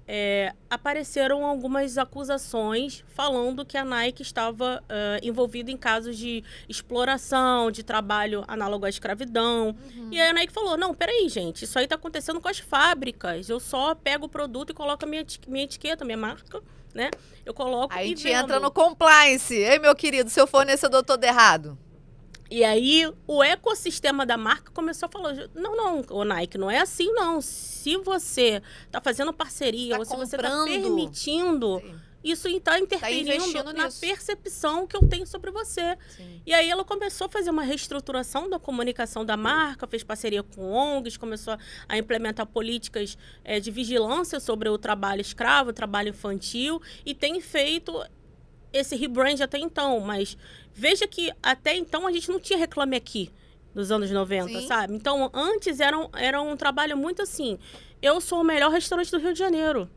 apareceram algumas acusações falando que a Nike estava envolvida em casos de exploração, de trabalho análogo à escravidão. E aí a Nike falou, não, peraí, gente, isso aí está acontecendo com as fábricas. Eu só pego o produto e coloco a minha etiqueta, minha marca, né? Eu coloco Aí a e gente vendo. entra no compliance. Ei, meu querido, seu fornecedor todo errado. E aí, o ecossistema da marca começou a falar, não, o Nike, não é assim, não. Se você está fazendo parceria, ou se você está permitindo, Sim. isso está interferindo investindo na nisso. percepção que eu tenho sobre você. Sim. E aí, ela começou a fazer uma reestruturação da comunicação da marca, fez parceria com ONGs, começou a implementar políticas de vigilância sobre o trabalho escravo, o trabalho infantil, e tem feito esse rebrand até então, mas veja que até então a gente não tinha Reclame Aqui nos anos 90, Sim. sabe? Então, antes era um trabalho muito assim, eu sou o melhor restaurante do Rio de Janeiro.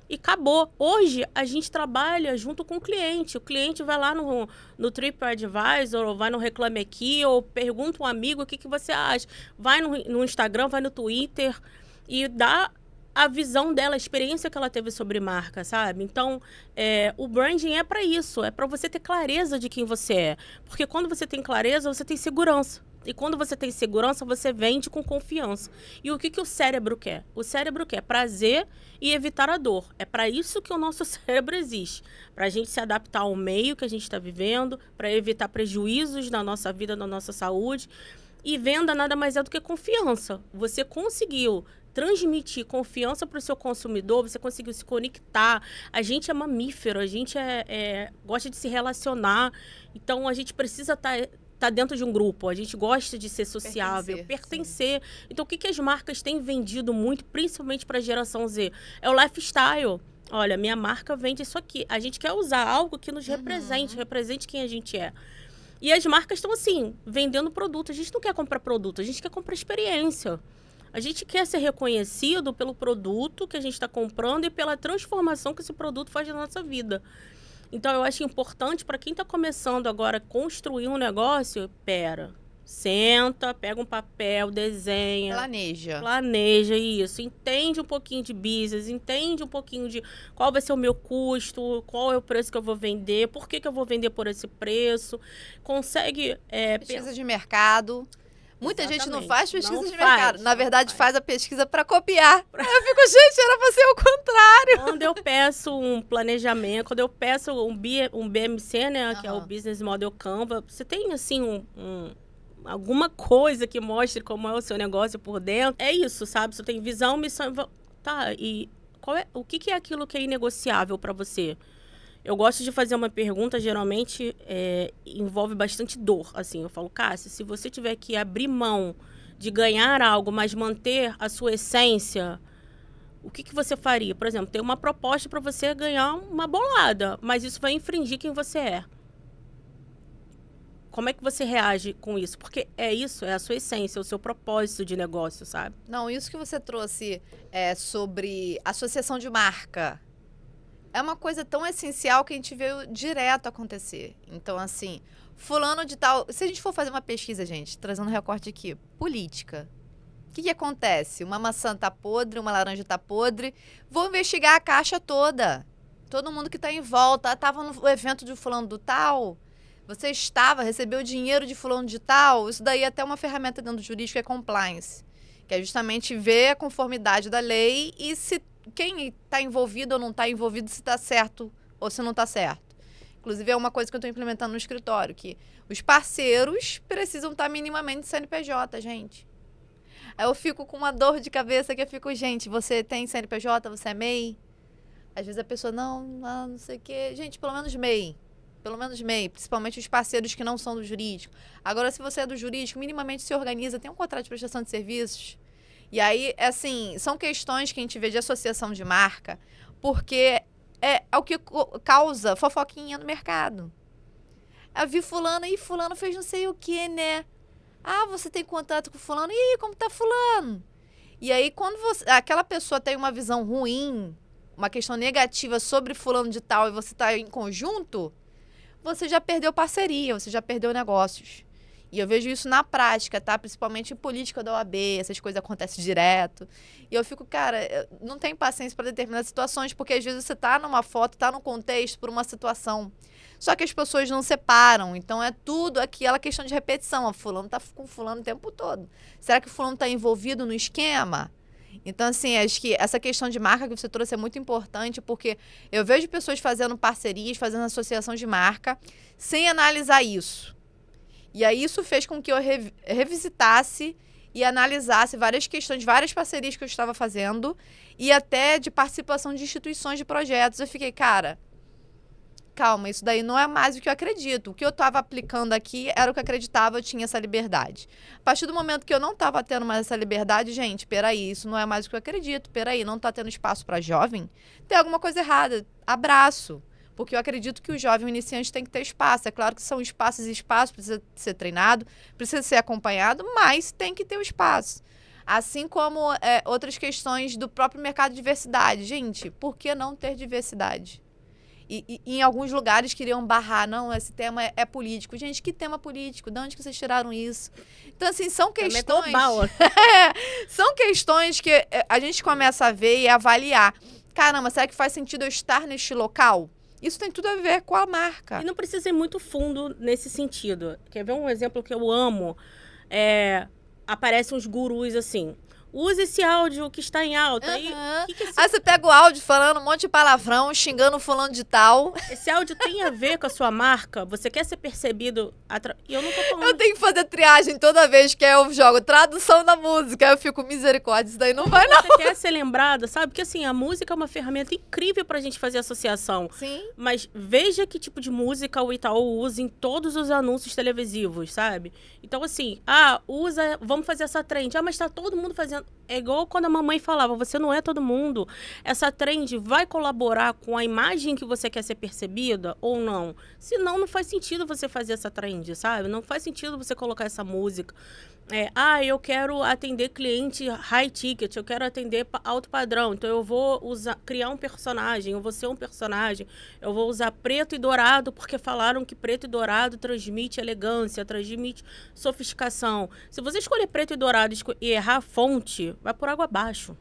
E acabou. Hoje, a gente trabalha junto com o cliente. O cliente vai lá no TripAdvisor, ou vai no Reclame Aqui, ou pergunta um amigo o que você acha. Vai no Instagram, vai no Twitter e dá a visão dela, a experiência que ela teve sobre marca, sabe? Então, o branding é para isso, é para você ter clareza de quem você é. Porque quando você tem clareza, você tem segurança. E quando você tem segurança, você vende com confiança. E o que o cérebro quer? O cérebro quer prazer e evitar a dor. É para isso que o nosso cérebro existe. Para a gente se adaptar ao meio que a gente está vivendo, para evitar prejuízos na nossa vida, na nossa saúde. E venda nada mais é do que confiança. Você conseguiu transmitir confiança para o seu consumidor, você conseguiu se conectar. A gente é mamífero, a gente gosta de se relacionar. Então, a gente precisa estar dentro de um grupo. A gente gosta de ser sociável, pertencer. Então, o que as marcas têm vendido muito, principalmente para a geração Z? É o lifestyle. Olha, minha marca vende isso aqui. A gente quer usar algo que nos represente quem a gente é. E as marcas estão, assim, vendendo produto. A gente não quer comprar produto, a gente quer comprar experiência. A gente quer ser reconhecido pelo produto que a gente está comprando e pela transformação que esse produto faz na nossa vida. Então, eu acho importante para quem está começando agora a construir um negócio, senta, pega um papel, desenha. Planeja isso. Entende um pouquinho de business, entende um pouquinho de qual vai ser o meu custo, qual é o preço que eu vou vender, por que eu vou vender por esse preço. Consegue... pesquisa de mercado. Muita gente não faz pesquisa de faz, mercado. Na verdade, faz a pesquisa para copiar. Aí eu fico, gente, era para ser o contrário. Quando eu peço um planejamento, quando eu peço um BMC, né, que é o Business Model Canva, você tem, assim, alguma coisa que mostre como é o seu negócio por dentro. É isso, sabe? Você tem visão, missão... Tá, e o que é aquilo que é inegociável para você? Eu gosto de fazer uma pergunta, geralmente envolve bastante dor. Assim, eu falo, Cássia, se você tiver que abrir mão de ganhar algo, mas manter a sua essência, o que você faria? Por exemplo, tem uma proposta para você ganhar uma bolada, mas isso vai infringir quem você é. Como é que você reage com isso? Porque é isso, é a sua essência, o seu propósito de negócio, sabe? Não, isso que você trouxe sobre associação de marca. É uma coisa tão essencial que a gente vê direto acontecer. Então, assim, fulano de tal... Se a gente for fazer uma pesquisa, gente, trazendo um recorte aqui, política. O que acontece? Uma maçã tá podre, uma laranja tá podre. Vou investigar a caixa toda. Todo mundo que tá em volta. Estava no evento de fulano do tal. Você recebeu dinheiro de fulano de tal. Isso daí é até uma ferramenta dentro do jurídico, é compliance. Que é justamente ver a conformidade da lei e se quem está envolvido ou não está envolvido, se está certo ou se não está certo. Inclusive, é uma coisa que eu estou implementando no escritório, que os parceiros precisam estar minimamente CNPJ, gente. Aí eu fico com uma dor de cabeça que eu fico, gente, você tem CNPJ, você é MEI? Às vezes a pessoa, não sei o quê. Gente, pelo menos MEI. Pelo menos MEI, principalmente os parceiros que não são do jurídico. Agora, se você é do jurídico, minimamente se organiza, tem um contrato de prestação de serviços. E aí, assim, são questões que a gente vê de associação de marca, porque é o que causa fofoquinha no mercado. Eu vi fulano, e fulano fez não sei o que, né? Ah, você tem contato com fulano? E aí, como tá fulano? E aí, quando aquela pessoa tem uma visão ruim, uma questão negativa sobre fulano de tal, e você tá em conjunto, você já perdeu parceria, você já perdeu negócios. E eu vejo isso na prática, tá? Principalmente em política da OAB, essas coisas acontecem direto. E eu fico, cara, eu não tenho paciência para determinadas situações, porque às vezes você tá numa foto, tá num contexto por uma situação. Só que as pessoas não separam. Então é tudo aquela questão de repetição. O fulano tá com fulano o tempo todo. Será que o fulano tá envolvido no esquema? Então, assim, acho que essa questão de marca que você trouxe é muito importante, porque eu vejo pessoas fazendo parcerias, fazendo associação de marca, sem analisar isso. E aí isso fez com que eu revisitasse e analisasse várias questões, várias parcerias que eu estava fazendo e até de participação de instituições de projetos. Eu fiquei, cara, calma, isso daí não é mais o que eu acredito. O que eu estava aplicando aqui era o que eu acreditava, eu tinha essa liberdade. A partir do momento que eu não estava tendo mais essa liberdade, gente, peraí, isso não é mais o que eu acredito. Peraí, não está tendo espaço para jovem? Tem alguma coisa errada. Abraço. Porque eu acredito que o jovem iniciante tem que ter espaço. É claro que são espaços e espaços, precisa ser treinado, precisa ser acompanhado, mas tem que ter o espaço. Assim como outras questões do próprio mercado de diversidade. Gente, por que não ter diversidade? E em alguns lugares queriam barrar, não, esse tema é político. Gente, que tema político? De onde que vocês tiraram isso? Então, assim, são questões... são questões que a gente começa a ver e avaliar. Caramba, será que faz sentido eu estar neste local? Isso tem tudo a ver com a marca. E não precisa ir muito fundo nesse sentido. Quer ver um exemplo que eu amo? Aparecem uns gurus assim. Use esse áudio que está em alta. Uhum. Aí você pega o áudio falando um monte de palavrão, xingando fulano de tal. Esse áudio tem a ver com a sua marca? Você quer ser percebido? E eu não tô falando... Eu tenho que fazer triagem toda vez que eu jogo tradução da música. Eu fico, misericórdia, isso daí não vai não. Você quer ser lembrada, sabe? Porque assim, a música é uma ferramenta incrível pra gente fazer associação. Sim. Mas veja que tipo de música o Itaú usa em todos os anúncios televisivos, sabe? Então assim, vamos fazer essa trend. Mas tá todo mundo fazendo... É igual quando a mamãe falava, você não é todo mundo. Essa trend vai colaborar com a imagem que você quer ser percebida ou não? Senão, não faz sentido você fazer essa trend, sabe? Não faz sentido você colocar essa música. Eu quero atender cliente high ticket, eu quero atender alto padrão. Então, eu vou criar um personagem, eu vou ser um personagem. Eu vou usar preto e dourado, porque falaram que preto e dourado transmite elegância, transmite sofisticação. Se você escolher preto e dourado e errar a fonte, vai por água abaixo.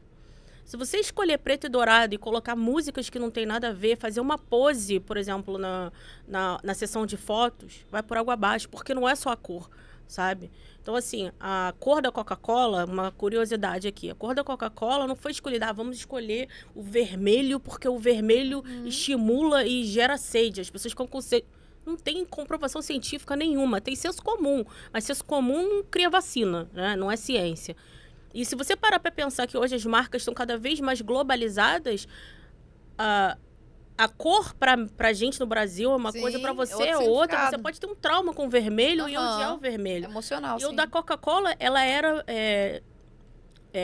Se você escolher preto e dourado e colocar músicas que não tem nada a ver, fazer uma pose, por exemplo, na sessão de fotos, vai por água abaixo, porque não é só a cor, sabe? Então, assim, a cor da Coca-Cola, uma curiosidade aqui, a cor da Coca-Cola não foi escolhida, vamos escolher o vermelho, porque o vermelho estimula e gera sede. As pessoas ficam com sede. Não tem comprovação científica nenhuma, tem senso comum, mas senso comum não cria vacina, né? Não é ciência. E se você parar para pensar que hoje as marcas estão cada vez mais globalizadas, a cor pra gente no Brasil é uma coisa, para você é outra. Você pode ter um trauma com o vermelho e odiar o vermelho. Emocional, e o da Coca-Cola, ela era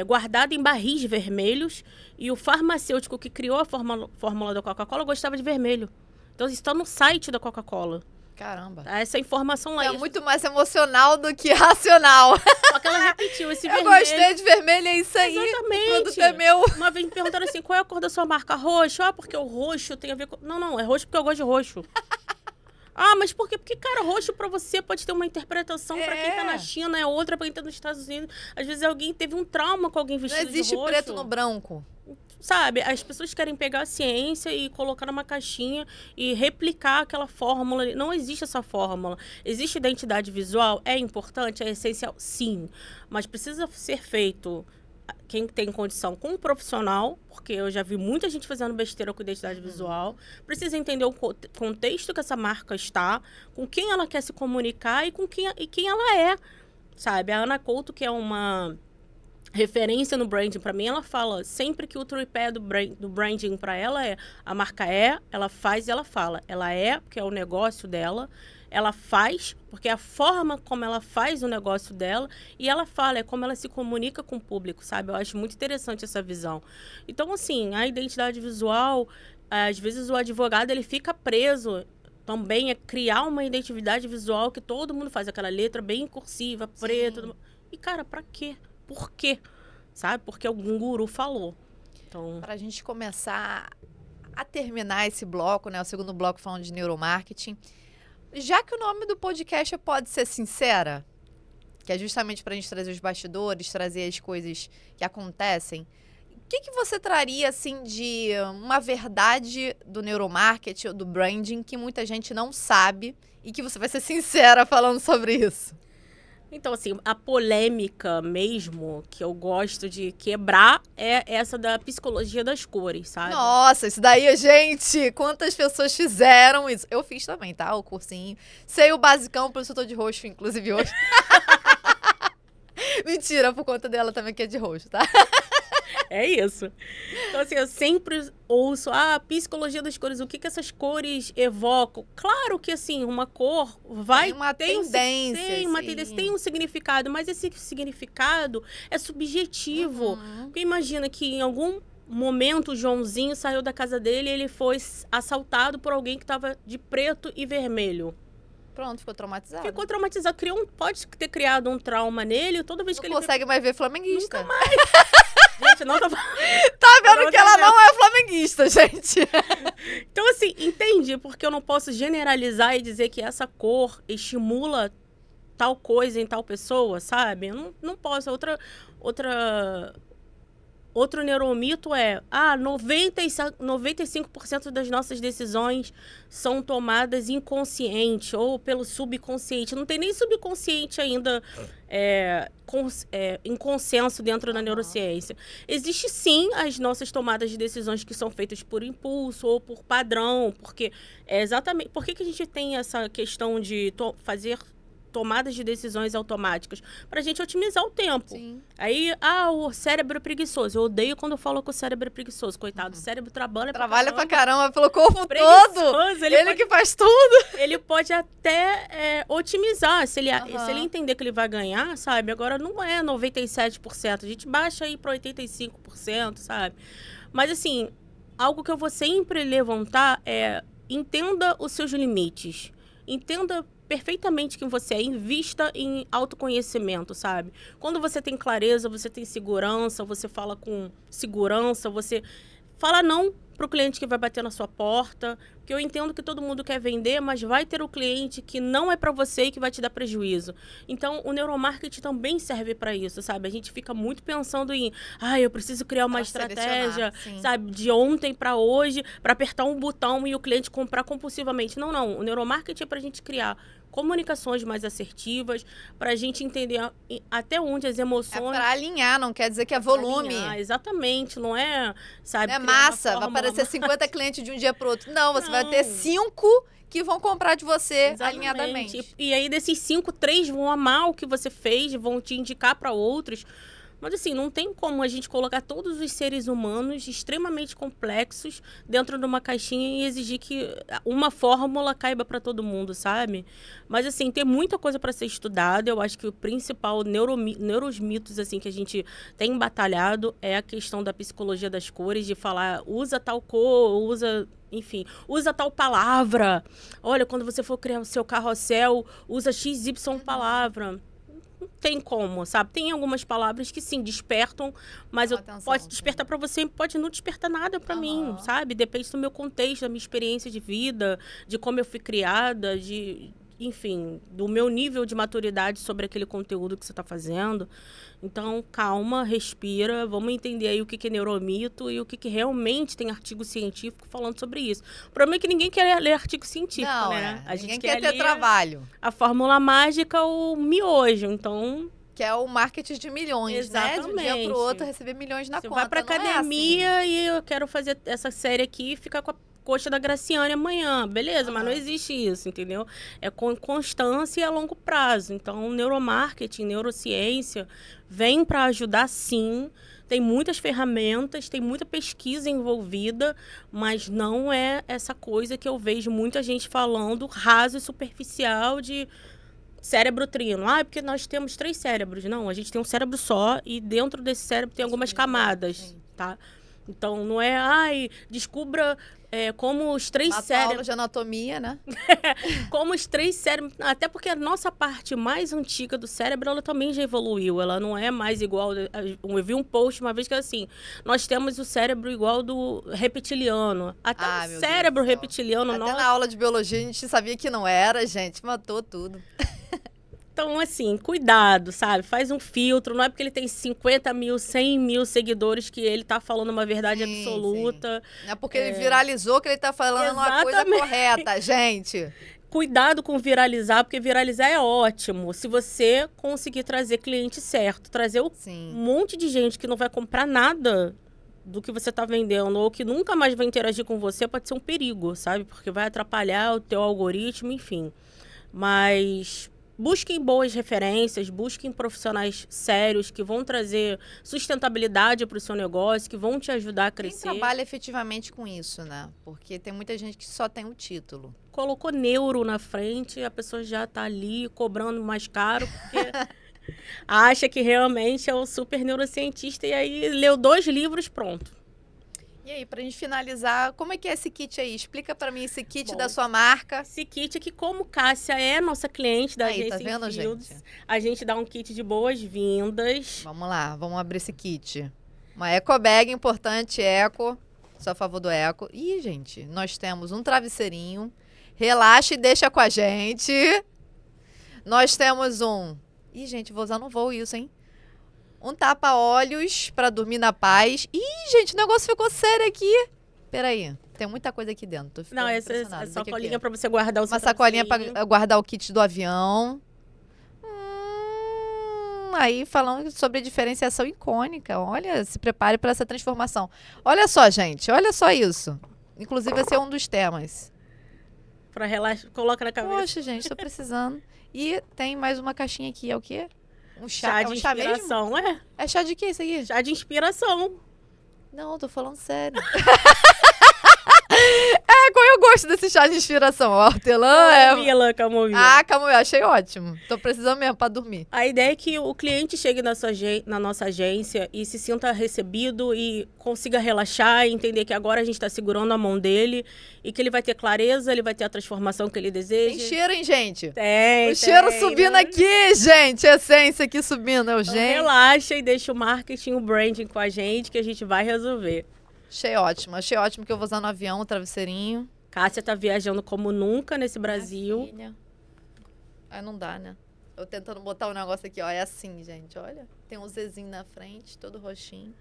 guardada em barris vermelhos, e o farmacêutico que criou a fórmula da Coca-Cola gostava de vermelho. Então, isso está no site da Coca-Cola. Caramba. Tá? Essa informação lá. É muito mais emocional do que racional. Só que ela repetiu esse vermelho. Eu gostei de vermelho, é isso aí. Exatamente. O produto é meu. Uma vez me perguntaram assim, qual é a cor da sua marca? Roxo. Porque o roxo tem a ver com... Não, é roxo porque eu gosto de roxo. Mas por quê? Porque, cara, roxo pra você pode ter uma interpretação. Pra quem tá na China é outra, pra quem tá nos Estados Unidos. Às vezes alguém teve um trauma com alguém vestido de roxo. Não existe preto no branco. Sabe, as pessoas querem pegar a ciência e colocar numa caixinha e replicar aquela fórmula. Não existe essa fórmula. Existe identidade visual? É importante? É essencial? Sim. Mas precisa ser feito, quem tem condição, com um profissional, porque eu já vi muita gente fazendo besteira com identidade visual. Precisa entender o contexto que essa marca está, com quem ela quer se comunicar e quem ela é. Sabe, a Ana Couto, que é uma referência no branding para mim, ela fala sempre que o tripé do branding para ela a marca ela faz e ela fala. Ela porque é o negócio dela, ela faz, porque é a forma como ela faz o negócio dela, e ela fala, é como ela se comunica com o público, sabe? Eu acho muito interessante essa visão. Então, assim, a identidade visual, às vezes o advogado ele fica preso também a criar uma identidade visual que todo mundo faz, aquela letra bem cursiva, preta. E, cara, pra quê? Por quê? Sabe? Porque algum guru falou. Então, Pra gente começar a terminar esse bloco, né? O segundo bloco falando de neuromarketing. Já que o nome do podcast é Pode Ser Sincera, que é justamente pra gente trazer os bastidores, trazer as coisas que acontecem, o que você traria, assim, de uma verdade do neuromarketing ou do branding que muita gente não sabe e que você vai ser sincera falando sobre isso? então, assim, a polêmica mesmo que eu gosto de quebrar é essa da psicologia das cores, sabe? Nossa, isso daí, gente, quantas pessoas fizeram isso? Eu fiz também, tá? O cursinho. Sei o basicão, por isso eu tô de roxo, inclusive hoje. Mentira, por conta dela também que é de roxo, tá? É isso. Então, assim, eu sempre ouço, psicologia das cores, o que essas cores evocam? Claro que, assim, uma cor vai... Tem uma tendência, Tem uma sim. tendência, tem um significado, mas esse significado é subjetivo. Porque imagina que em algum momento o Joãozinho saiu da casa dele e ele foi assaltado por alguém que estava de preto e vermelho. Pronto, ficou traumatizado. Ficou traumatizado, pode ter criado um trauma nele toda vez que Não ele... consegue mais ver flamenguista. Nunca mais. Gente, não tô... Tá vendo que ela não é flamenguista, gente. Então, assim, entende? Porque eu não posso generalizar e dizer que essa cor estimula tal coisa em tal pessoa, sabe? Eu não posso. Outro neuromito é, 95% das nossas decisões são tomadas inconsciente ou pelo subconsciente. Não tem nem subconsciente ainda em consenso dentro da neurociência. Existe sim as nossas tomadas de decisões que são feitas por impulso ou por padrão, porque é exatamente... Por que a gente tem essa questão de fazer tomadas de decisões automáticas? Pra gente otimizar o tempo. Sim. Aí, o cérebro é preguiçoso. Eu odeio quando eu falo que o cérebro é preguiçoso. Coitado, o cérebro trabalha pra caramba pelo corpo Preguiçoso, todo. ele pode- que faz tudo. Ele pode até otimizar, se ele entender que ele vai ganhar, sabe? Agora não é 97%. A gente baixa aí pra 85%, sabe? Mas, assim, algo que eu vou sempre levantar é: entenda os seus limites. Entenda perfeitamente quem você é, invista em autoconhecimento, sabe? Quando você tem clareza, você tem segurança, você fala com segurança, você fala não pro cliente que vai bater na sua porta, porque eu entendo que todo mundo quer vender, mas vai ter o cliente que não é para você e que vai te dar prejuízo. Então, o neuromarketing também serve para isso, sabe? A gente fica muito pensando em, eu preciso criar uma estratégia, sabe, de ontem para hoje, para apertar um botão e o cliente comprar compulsivamente. Não. O neuromarketing é para a gente criar comunicações mais assertivas, para a gente entender até onde as emoções... É para alinhar, não quer dizer que é volume. Exatamente, não é, sabe... Não é massa, vai aparecer 50 clientes de um dia pro outro. Não, você vai ter 5 que vão comprar de você alinhadamente. E aí, desses 5, 3 vão amar o que você fez, vão te indicar para outros. Mas, assim, não tem como a gente colocar todos os seres humanos extremamente complexos dentro de uma caixinha e exigir que uma fórmula caiba para todo mundo, sabe? Mas, assim, tem muita coisa para ser estudada. Eu acho que o principal neurosmitos, assim, que a gente tem batalhado é a questão da psicologia das cores, de falar, usa tal cor, usa tal palavra. Olha, quando você for criar o seu carrossel, usa XY palavra. Não tem como, sabe? Tem algumas palavras que sim, despertam, mas pode despertar para você, pode não despertar nada para mim, sabe? Depende do meu contexto, da minha experiência de vida, de como eu fui criada, enfim, do meu nível de maturidade sobre aquele conteúdo que você está fazendo. Então, calma, respira, vamos entender aí o que é neuromito e o que realmente tem artigo científico falando sobre isso. O problema é que ninguém quer ler artigo científico, né? A gente quer ter trabalho. A fórmula mágica, o miojo, então... Que é o marketing de milhões, né? De um dia pro outro, receber milhões na conta. Você vai pra academia e eu quero fazer essa série aqui e ficar com a coxa da Graciane amanhã, beleza, mas não existe isso, entendeu? É com constância e a longo prazo. Então, neuromarketing, neurociência, vem para ajudar sim. Tem muitas ferramentas, tem muita pesquisa envolvida, mas não é essa coisa que eu vejo muita gente falando raso e superficial de cérebro trino. Porque nós temos 3 cérebros. Não, a gente tem um cérebro só e dentro desse cérebro tem algumas camadas, tá? Então, não é, descubra como os três Uma cérebros... aula de anatomia, né? Como os três cérebros... Até porque a nossa parte mais antiga do cérebro, ela também já evoluiu. Ela não é mais igual... Eu vi um post uma vez que assim, nós temos o cérebro igual do reptiliano. Até o cérebro reptiliano... Até na aula de biologia a gente sabia que não era, gente. Matou tudo. Então, assim, cuidado, sabe? Faz um filtro. Não é porque ele tem 50 mil, 100 mil seguidores que ele tá falando uma verdade absoluta. Não é porque ele viralizou que ele tá falando uma coisa correta, gente. Cuidado com viralizar, porque viralizar é ótimo. Se você conseguir trazer cliente certo, trazer um monte de gente que não vai comprar nada do que você tá vendendo ou que nunca mais vai interagir com você, pode ser um perigo, sabe? Porque vai atrapalhar o teu algoritmo, enfim. Mas... busquem boas referências, busquem profissionais sérios que vão trazer sustentabilidade para o seu negócio, que vão te ajudar a crescer. Quem trabalha efetivamente com isso, né? Porque tem muita gente que só tem o título. Colocou neuro na frente, a pessoa já está ali cobrando mais caro, porque acha que realmente é o super neurocientista e aí leu 2 livros, pronto. E aí, pra gente finalizar, como é que é esse kit aí? Explica pra mim esse kit da sua marca. Esse kit aqui, como Cássia é nossa cliente da aí, agência tá vendo, Infields, gente? a gente dá um kit de boas-vindas. Vamos lá, vamos abrir esse kit. Uma eco bag importante, eco. Sou a favor do eco. Ih, gente, nós temos um travesseirinho. Relaxa e deixa com a gente. Nós temos um... Ih, gente, vou usar no voo isso, hein? Um tapa-olhos pra dormir na paz. Ih, gente, o negócio ficou sério aqui. Peraí, tem muita coisa aqui dentro. Não, essa é sacolinha pra você guardar o seu Uma sacolinha pra guardar o kit do avião. Aí falando sobre a diferenciação icônica. Olha, se prepare para essa transformação. Olha só, gente, olha só isso. Inclusive, esse é um dos temas. Pra relaxar, coloca na cabeça. Poxa, gente, tô precisando. E tem mais uma caixinha aqui, é o quê? Um chá de inspiração, mesmo? É chá de quê isso aqui? Chá de inspiração. Não, tô falando sério. Eu gosto desse chá de inspiração. O hortelã Camomila. Ah, camomila, achei ótimo. Tô precisando mesmo pra dormir. A ideia é que o cliente chegue na nossa agência e se sinta recebido e consiga relaxar e entender que agora a gente tá segurando a mão dele e que ele vai ter clareza, ele vai ter a transformação que ele deseja. Tem cheiro, hein, gente? Tem. Cheiro subindo, né? Aqui, gente. A essência aqui subindo. Então, relaxa e deixa o marketing, o branding com a gente que a gente vai resolver. Achei ótimo que eu vou usar no avião, o travesseirinho. Cássia tá viajando como nunca nesse Brasil. Aí não dá, né? Eu tentando botar o negócio aqui, ó. É assim, gente, olha. Tem um Zzinho na frente, todo roxinho.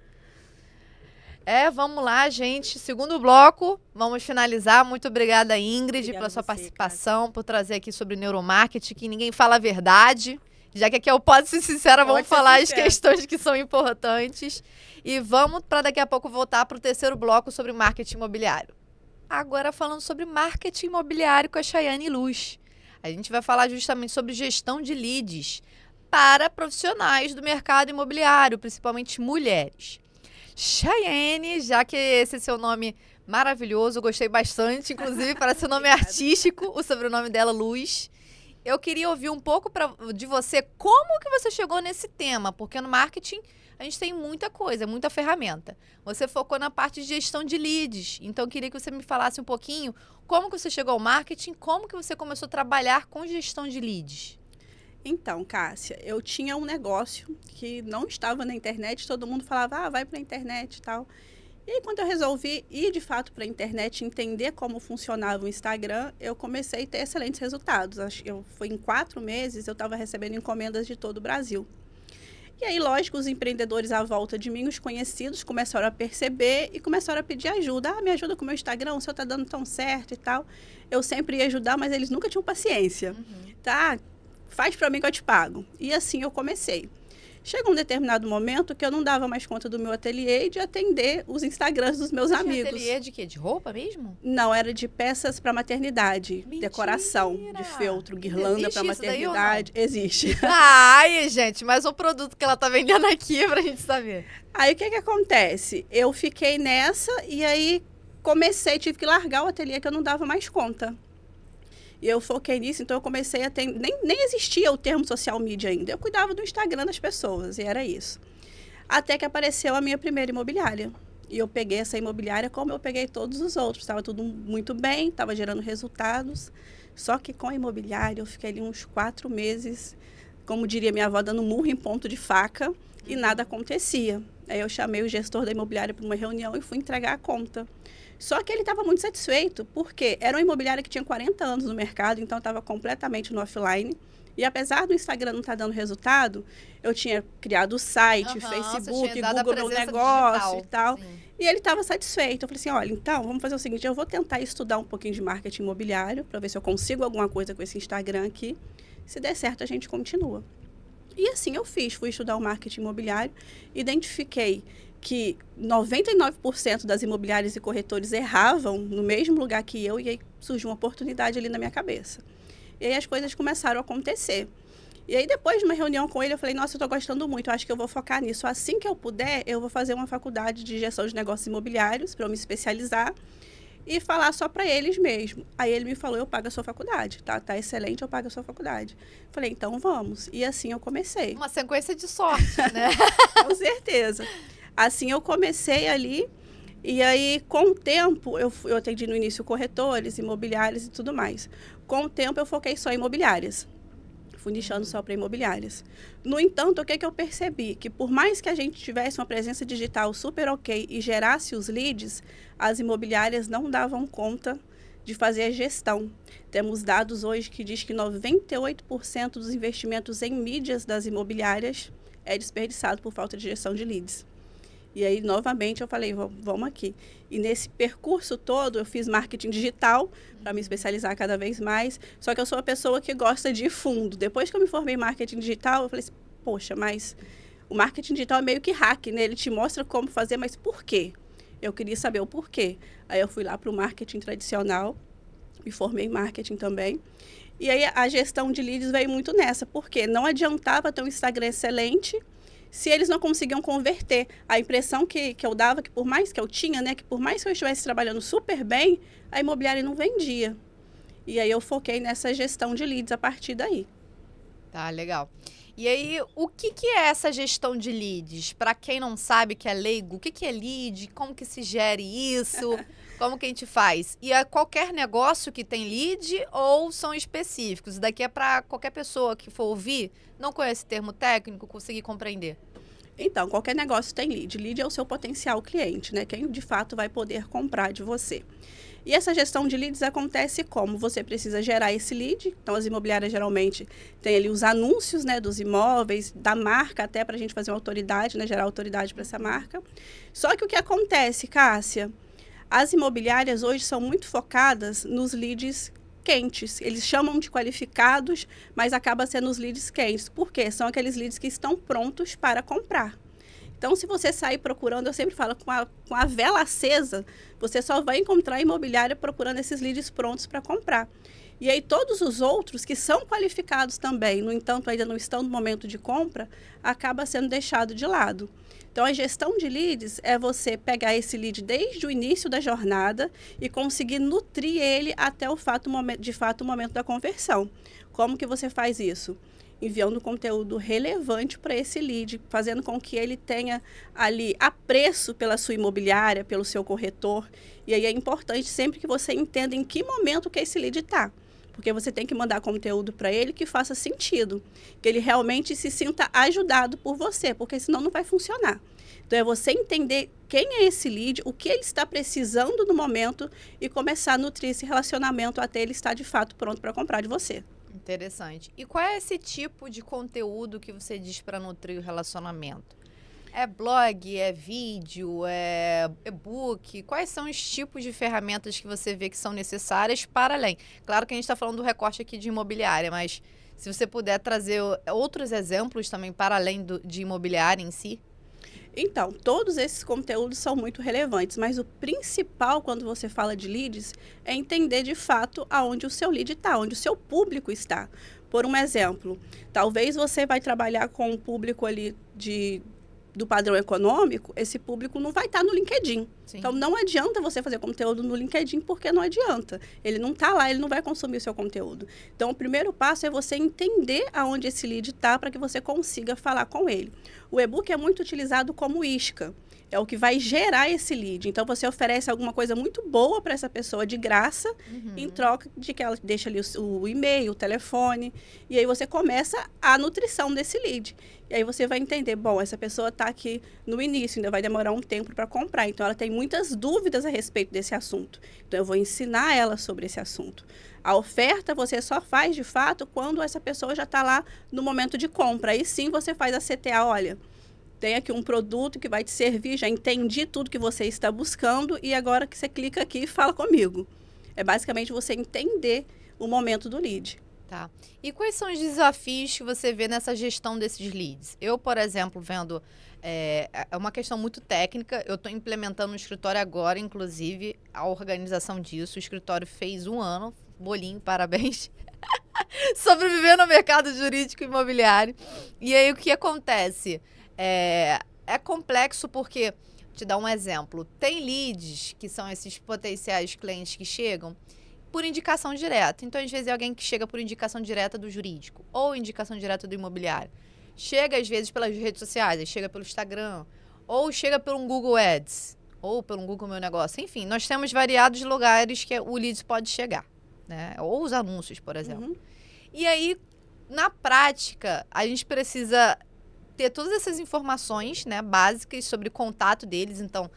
Vamos lá, gente. Segundo bloco, vamos finalizar. Muito obrigada, Ingrid, pela sua participação, por trazer aqui sobre neuromarketing, que ninguém fala a verdade. Já que aqui é o Pode Ser Sincera, vamos falar as questões que são importantes. E vamos, para daqui a pouco, voltar para o terceiro bloco sobre marketing imobiliário. Agora falando sobre marketing imobiliário com a Chayane Luz. A gente vai falar justamente sobre gestão de leads para profissionais do mercado imobiliário, principalmente mulheres. Chayane, já que esse é seu nome maravilhoso, eu gostei bastante, inclusive parece um nome artístico, o sobrenome dela, Luz. Eu queria ouvir um pouco de você, como que você chegou nesse tema, porque no marketing a gente tem muita coisa, muita ferramenta. Você focou na parte de gestão de leads, então eu queria que você me falasse um pouquinho como que você chegou ao marketing, como que você começou a trabalhar com gestão de leads. Então, Cássia, eu tinha um negócio que não estava na internet, todo mundo falava, vai para a internet e tal. E aí, quando eu resolvi ir, de fato, para a internet, entender como funcionava o Instagram, eu comecei a ter excelentes resultados. Foi em 4 meses, eu estava recebendo encomendas de todo o Brasil. E aí, lógico, os empreendedores à volta de mim, os conhecidos, começaram a perceber e começaram a pedir ajuda. Me ajuda com o meu Instagram, o seu está dando tão certo e tal. Eu sempre ia ajudar, mas eles nunca tinham paciência. Tá? Faz para mim que eu te pago. E assim eu comecei. Chegou um determinado momento que eu não dava mais conta do meu ateliê e de atender os Instagrams dos meus amigos. Ateliê de quê? De roupa mesmo? Não, era de peças para maternidade. Mentira. Decoração de feltro, guirlanda para maternidade. Existe. Ai, gente, mais um produto que ela tá vendendo aqui pra gente saber. Aí o que acontece? Eu fiquei nessa e aí tive que largar o ateliê que eu não dava mais conta. E eu foquei nisso, então eu comecei a ter... Nem existia o termo social media ainda. Eu cuidava do Instagram das pessoas, e era isso. Até que apareceu a minha primeira imobiliária. E eu peguei essa imobiliária como eu peguei todos os outros. Estava tudo muito bem, estava gerando resultados. Só que com a imobiliária eu fiquei ali uns 4 meses, como diria minha avó, dando murro em ponto de faca e nada acontecia. Aí eu chamei o gestor da imobiliária para uma reunião e fui entregar a conta. Só que ele estava muito satisfeito, porque era uma imobiliária que tinha 40 anos no mercado, então estava completamente no offline. E apesar do Instagram não estar dando resultado, eu tinha criado o site, Facebook, Google Meu Negócio e tal. Sim. E ele estava satisfeito. Eu falei assim, olha, então, vamos fazer o seguinte, eu vou tentar estudar um pouquinho de marketing imobiliário, para ver se eu consigo alguma coisa com esse Instagram aqui. Se der certo, a gente continua. E assim eu fiz, fui estudar o marketing imobiliário, identifiquei que 99% das imobiliárias e corretores erravam no mesmo lugar que eu, e aí surgiu uma oportunidade ali na minha cabeça. E aí as coisas começaram a acontecer. E aí depois de uma reunião com ele, eu falei, nossa, eu estou gostando muito, eu acho que eu vou focar nisso. Assim que eu puder, eu vou fazer uma faculdade de gestão de negócios imobiliários para eu me especializar e falar só para eles mesmo. Aí ele me falou, eu pago a sua faculdade, tá excelente, eu pago a sua faculdade. Falei, então vamos. E assim eu comecei. Uma sequência de sorte, né? Com certeza. Assim eu comecei ali, e aí com o tempo, eu atendi no início corretores, imobiliários e tudo mais. Com o tempo eu foquei só em imobiliárias. Fui nichando só para imobiliárias. No entanto, o que eu percebi? Que por mais que a gente tivesse uma presença digital super ok e gerasse os leads, as imobiliárias não davam conta de fazer a gestão. Temos dados hoje que diz que 98% dos investimentos em mídias das imobiliárias é desperdiçado por falta de gestão de leads. E aí, novamente, eu falei, vamos aqui. E nesse percurso todo, eu fiz marketing digital para me especializar cada vez mais. Só que eu sou uma pessoa que gosta de ir fundo. Depois que eu me formei em marketing digital, eu falei assim, poxa, mas o marketing digital é meio que hack, né? Ele te mostra como fazer, mas por quê? Eu queria saber o porquê. Aí eu fui lá para o marketing tradicional, me formei em marketing também. E aí a gestão de leads veio muito nessa, porque não adiantava ter um Instagram excelente se eles não conseguiam converter. A impressão que eu dava, que por mais que eu tinha, né, que por mais que eu estivesse trabalhando super bem, a imobiliária não vendia. E aí eu foquei nessa gestão de leads a partir daí. Tá, legal. E aí, o que é essa gestão de leads? Para quem não sabe, que é leigo, o que é lead? Como que se gere isso? Como que a gente faz? E é qualquer negócio que tem lead ou são específicos? Daqui é para qualquer pessoa que for ouvir, não conhece termo técnico, conseguir compreender. Então, qualquer negócio tem lead. Lead é o seu potencial cliente, né? Quem de fato vai poder comprar de você. E essa gestão de leads acontece como? Você precisa gerar esse lead. Então, as imobiliárias geralmente têm ali os anúncios, né, dos imóveis, da marca até para a gente fazer uma autoridade, né, gerar autoridade para essa marca. Só que o que acontece, Cássia? As imobiliárias hoje são muito focadas nos leads quentes. Eles chamam de qualificados, mas acaba sendo os leads quentes. Por quê? São aqueles leads que estão prontos para comprar. Então, se você sair procurando, eu sempre falo, com a vela acesa, você só vai encontrar imobiliária procurando esses leads prontos para comprar. E aí, todos os outros que são qualificados também, no entanto, ainda não estão no momento de compra, acaba sendo deixado de lado. Então, a gestão de leads é você pegar esse lead desde o início da jornada e conseguir nutrir ele até o momento da conversão. Como que você faz isso? Enviando conteúdo relevante para esse lead, fazendo com que ele tenha ali apreço pela sua imobiliária, pelo seu corretor. E aí é importante sempre que você entenda em que momento que esse lead está. Porque você tem que mandar conteúdo para ele que faça sentido, que ele realmente se sinta ajudado por você, porque senão não vai funcionar. Então, é você entender quem é esse lead, o que ele está precisando no momento e começar a nutrir esse relacionamento até ele estar, de fato, pronto para comprar de você. Interessante. E qual é esse tipo de conteúdo que você diz para nutrir o relacionamento? É blog, é vídeo, é e-book? Quais são os tipos de ferramentas que você vê que são necessárias para além? Claro que a gente está falando do recorte aqui de imobiliária, mas se você puder trazer outros exemplos também para além de imobiliária em si. Então, todos esses conteúdos são muito relevantes, mas o principal quando você fala de leads é entender de fato aonde o seu lead está, onde o seu público está. Por um exemplo, talvez você vai trabalhar com um público ali do padrão econômico, esse público não vai estar no LinkedIn. Sim. Então, não adianta você fazer conteúdo no LinkedIn, porque não adianta. Ele não está lá, ele não vai consumir o seu conteúdo. Então, o primeiro passo é você entender aonde esse lead está para que você consiga falar com ele. O e-book é muito utilizado como isca. é o que vai gerar esse lead. Então, você oferece alguma coisa muito boa para essa pessoa de graça, em troca de que ela deixa ali o e-mail, o telefone, e aí você começa a nutrição desse lead. E aí você vai entender, bom, essa pessoa está aqui no início, ainda vai demorar um tempo para comprar, então ela tem muitas dúvidas a respeito desse assunto. Então, eu vou ensinar ela sobre esse assunto. A oferta você só faz, de fato, quando essa pessoa já está lá no momento de compra. Aí sim você faz a CTA, olha, tem aqui um produto que vai te servir, já entendi tudo que você está buscando e agora que você clica aqui e fala comigo. É basicamente você entender o momento do lead. Tá. E quais são os desafios que você vê nessa gestão desses leads? Eu, por exemplo, vendo... É uma questão muito técnica. Eu estou implementando no escritório agora, inclusive, a organização disso. O escritório fez 1 ano. Bolinho, parabéns. Sobreviver no mercado jurídico e imobiliário. E aí, o que acontece? É complexo porque... Vou te dar um exemplo. Tem leads, que são esses potenciais clientes que chegam, por indicação direta. Então, às vezes, é alguém que chega por indicação direta do jurídico ou indicação direta do imobiliário. Chega, às vezes, pelas redes sociais, chega pelo Instagram, ou chega pelo Google Ads, ou pelo Google Meu Negócio. Enfim, nós temos variados lugares que o lead pode chegar, né? Ou os anúncios, por exemplo. E aí, na prática, a gente precisa ter todas essas informações, né, básicas sobre o contato deles. Então,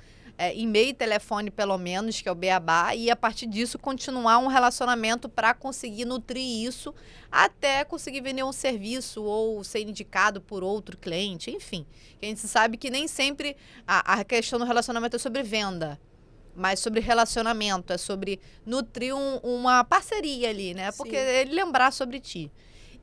e-mail e telefone, pelo menos, que é o beabá, e a partir disso continuar um relacionamento para conseguir nutrir isso até conseguir vender um serviço ou ser indicado por outro cliente, enfim. A gente sabe que nem sempre a questão do relacionamento é sobre venda, mas sobre relacionamento, é sobre nutrir uma parceria ali, né? Porque ele lembrar sobre ti.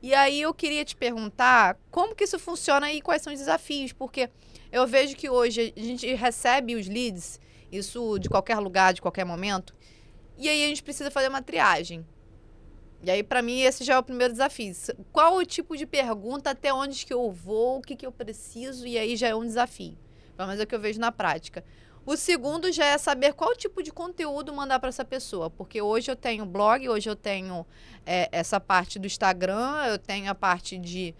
E aí eu queria te perguntar como que isso funciona e quais são os desafios, porque eu vejo que hoje a gente recebe os leads, isso de qualquer lugar, de qualquer momento, e aí a gente precisa fazer uma triagem. E aí, para mim, esse já é o primeiro desafio. Qual o tipo de pergunta, até onde que eu vou, o que eu preciso, e aí já é um desafio. Pelo menos é o que eu vejo na prática. O segundo já é saber qual tipo de conteúdo mandar para essa pessoa, porque hoje eu tenho blog, hoje eu tenho essa parte do Instagram, eu tenho a parte de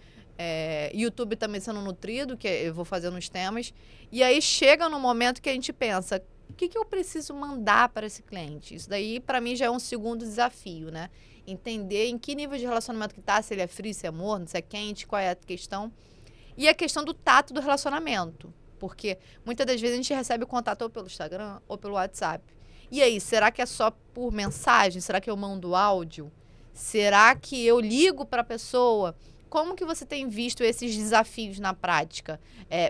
YouTube também sendo nutrido, que eu vou fazer nos temas, e aí chega no momento que a gente pensa, o que eu preciso mandar para esse cliente? Isso daí, para mim, já é um segundo desafio, né? Entender em que nível de relacionamento que tá, se ele é frio, se é morno, se é quente, qual é a questão. E a questão do tato do relacionamento. Porque muitas das vezes a gente recebe o contato ou pelo Instagram ou pelo WhatsApp. E aí, será que é só por mensagem? Será que eu mando áudio? Será que eu ligo para a pessoa? Como que você tem visto esses desafios na prática?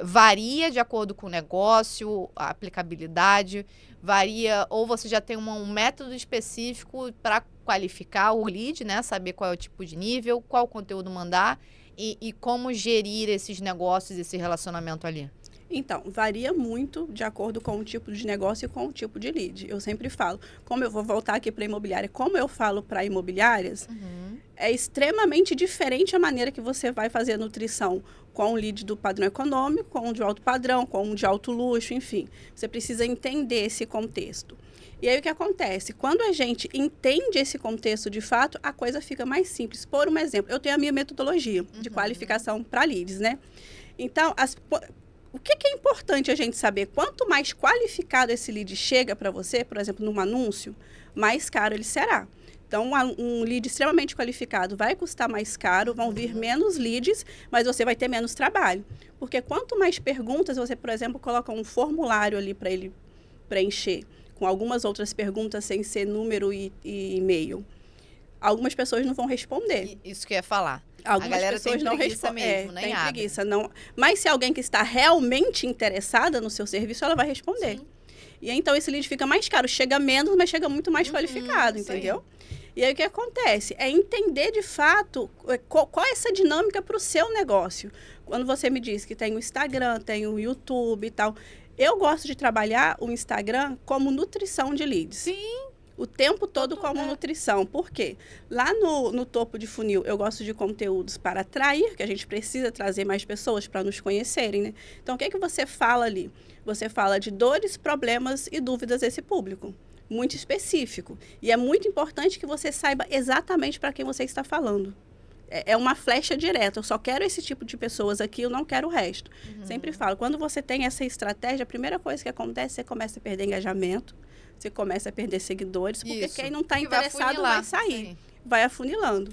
Varia de acordo com o negócio, a aplicabilidade, varia, ou você já tem um método específico para qualificar o lead, né? Saber qual é o tipo de nível, qual conteúdo mandar e como gerir esses negócios, esse relacionamento ali. Então, varia muito de acordo com o tipo de negócio e com o tipo de lead. Eu sempre falo, como eu vou voltar aqui para a imobiliária, como eu falo para imobiliárias, é extremamente diferente a maneira que você vai fazer a nutrição com o lead do padrão econômico, com o de alto padrão, com o de alto luxo, enfim. Você precisa entender esse contexto. E aí o que acontece? Quando a gente entende esse contexto de fato, a coisa fica mais simples. Por um exemplo, eu tenho a minha metodologia de qualificação para leads, né? Então, o que é importante a gente saber? Quanto mais qualificado esse lead chega para você, por exemplo, num anúncio, mais caro ele será. Então, um lead extremamente qualificado vai custar mais caro, vão vir menos leads, mas você vai ter menos trabalho. Porque quanto mais perguntas, você, por exemplo, coloca um formulário ali para ele preencher, com algumas outras perguntas sem ser número e e-mail, algumas pessoas não vão responder. Isso que eu ia falar. Algumas pessoas não respondem. Tem preguiça, não. Mas se alguém que está realmente interessada no seu serviço, ela vai responder. Sim. E então esse lead fica mais caro, chega menos, mas chega muito mais qualificado, entendeu? E aí o que acontece? É entender de fato qual é essa dinâmica para o seu negócio. Quando você me diz que tem o Instagram, tem o YouTube e tal, eu gosto de trabalhar o Instagram como nutrição de leads. Sim. O tempo todo como nutrição. Por quê? Lá no topo de funil, eu gosto de conteúdos para atrair, que a gente precisa trazer mais pessoas para nos conhecerem, né? Então, o que é que você fala ali? Você fala de dores, problemas e dúvidas desse público. Muito específico. E é muito importante que você saiba exatamente para quem você está falando. É uma flecha direta. Eu só quero esse tipo de pessoas aqui, eu não quero o resto. Sempre falo, quando você tem essa estratégia, a primeira coisa que acontece, você começa a perder engajamento, você começa a perder seguidores, porque Isso. quem não está Que vai interessado afunilar. vai sair. Sim. Vai afunilando.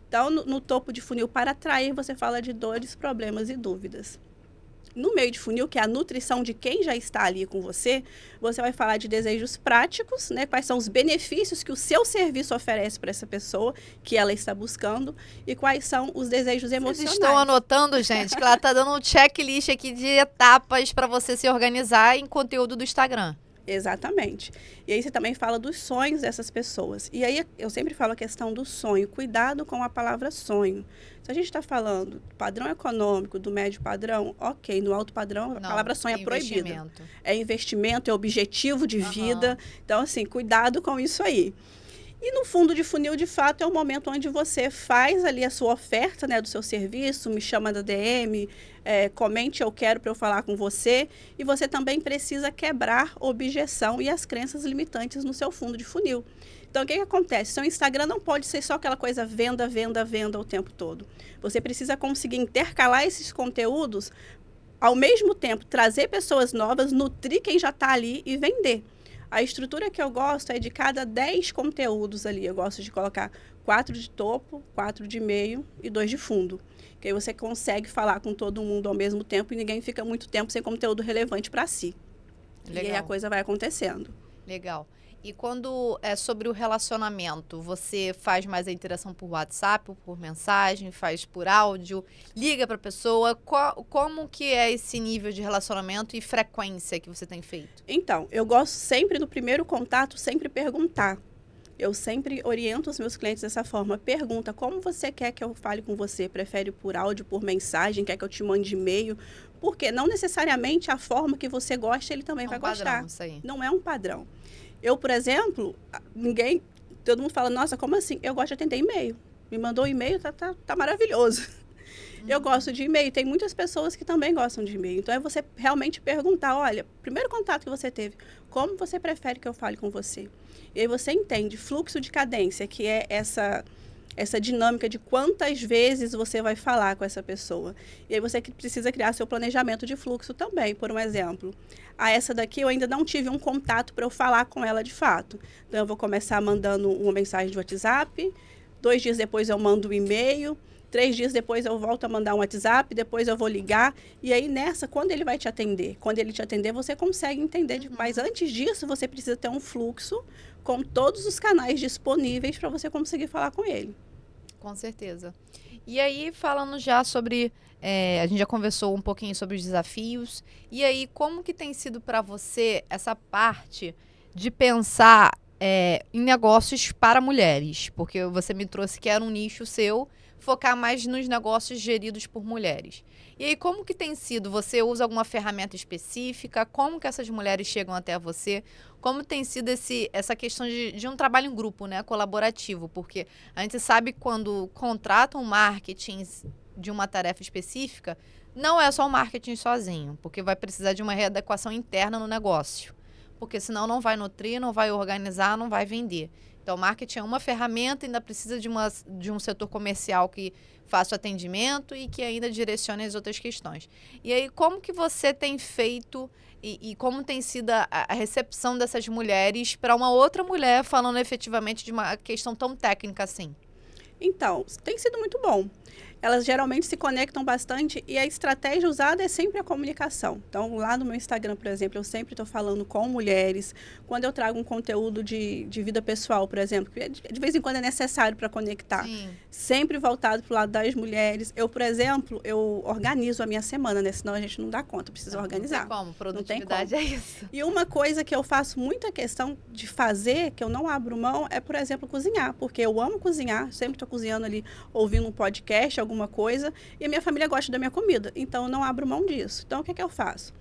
Então, no topo de funil, para atrair, você fala de dores, problemas e dúvidas. No meio de funil, que é a nutrição de quem já está ali com você, você vai falar de desejos práticos, né? Quais são os benefícios que o seu serviço oferece para essa pessoa que ela está buscando e quais são os desejos Vocês emocionais. estão anotando, gente, que ela tá dando um checklist aqui de etapas para você se organizar em conteúdo do Instagram. Exatamente. E aí você também fala dos sonhos dessas pessoas. E aí eu sempre falo a questão do sonho. Cuidado com a palavra sonho. Se a gente está falando do padrão econômico, do médio padrão, ok. No alto padrão, a palavra sonho é proibida. Investimento. É investimento, é objetivo de vida. Então, assim, cuidado com isso aí. E no fundo de funil, de fato, é o momento onde você faz ali a sua oferta, né, do seu serviço, me chama da DM, comente, eu quero para eu falar com você. E você também precisa quebrar objeção e as crenças limitantes no seu fundo de funil. Então, o que acontece? Seu Instagram não pode ser só aquela coisa venda, venda, venda o tempo todo. Você precisa conseguir intercalar esses conteúdos, ao mesmo tempo trazer pessoas novas, nutrir quem já está ali e vender. A estrutura que eu gosto é de cada 10 conteúdos ali. Eu gosto de colocar 4 de topo, 4 de meio e 2 de fundo. Que aí você consegue falar com todo mundo ao mesmo tempo e ninguém fica muito tempo sem conteúdo relevante para si. Legal. E aí a coisa vai acontecendo. Legal. E quando é sobre o relacionamento, você faz mais a interação por WhatsApp, ou por mensagem, faz por áudio, liga para a pessoa? Como que é esse nível de relacionamento e frequência que você tem feito? Então, eu gosto sempre do primeiro contato, sempre perguntar. Eu sempre oriento os meus clientes dessa forma. Pergunta, como você quer que eu fale com você? Prefere por áudio, por mensagem? Quer que eu te mande e-mail? Porque não necessariamente a forma que você gosta, ele também vai gostar. Isso aí. Não é um padrão. Eu, por exemplo, todo mundo fala, nossa, como assim? Eu gosto de atender e-mail. Me mandou um e-mail, tá maravilhoso. Eu gosto de e-mail. Tem muitas pessoas que também gostam de e-mail. Então, é você realmente perguntar, olha, primeiro contato que você teve, como você prefere que eu fale com você? E aí você entende fluxo de cadência, que é essa dinâmica de quantas vezes você vai falar com essa pessoa. E aí você precisa criar seu planejamento de fluxo também. Por um exemplo, essa daqui eu ainda não tive um contato para eu falar com ela de fato. Então, eu vou começar mandando uma mensagem de WhatsApp, 2 dias depois eu mando um e-mail, 3 dias depois eu volto a mandar um WhatsApp, depois eu vou ligar. E aí, quando ele vai te atender? Quando ele te atender, você consegue entender. Mas antes disso, você precisa ter um fluxo com todos os canais disponíveis para você conseguir falar com ele. Com certeza. E aí, falando já sobre... a gente já conversou um pouquinho sobre os desafios. E aí, como que tem sido para você essa parte de pensar em negócios para mulheres? Porque você me trouxe que era um nicho seu, focar mais nos negócios geridos por mulheres. E aí, como que tem sido? Você usa alguma ferramenta específica? Como que essas mulheres chegam até você? Como tem sido essa questão de um trabalho em grupo, né, colaborativo? Porque a gente sabe que quando contratam marketing de uma tarefa específica, não é só o marketing sozinho, porque vai precisar de uma readequação interna no negócio. Porque senão não vai nutrir, não vai organizar, não vai vender. Então, o marketing é uma ferramenta, ainda precisa de um setor comercial que faça o atendimento e que ainda direcione as outras questões. E aí, como que você tem feito e como tem sido a recepção dessas mulheres para uma outra mulher falando efetivamente de uma questão tão técnica assim? Então, tem sido muito bom. Elas geralmente se conectam bastante e a estratégia usada é sempre a comunicação. Então, lá no meu Instagram, por exemplo, eu sempre estou falando com mulheres. Quando eu trago um conteúdo de vida pessoal, por exemplo, que de vez em quando é necessário para conectar, Sim. sempre voltado para o lado das mulheres. Eu, por exemplo, eu organizo a minha semana, né? Senão a gente não dá conta, precisa organizar. Não tem como, produtividade é isso. E uma coisa que eu faço muita questão de fazer, que eu não abro mão, é, por exemplo, cozinhar. Porque eu amo cozinhar, sempre estou cozinhando ali, ouvindo um podcast, alguma coisa, e a minha família gosta da minha comida, então eu não abro mão disso. Então, o que eu faço?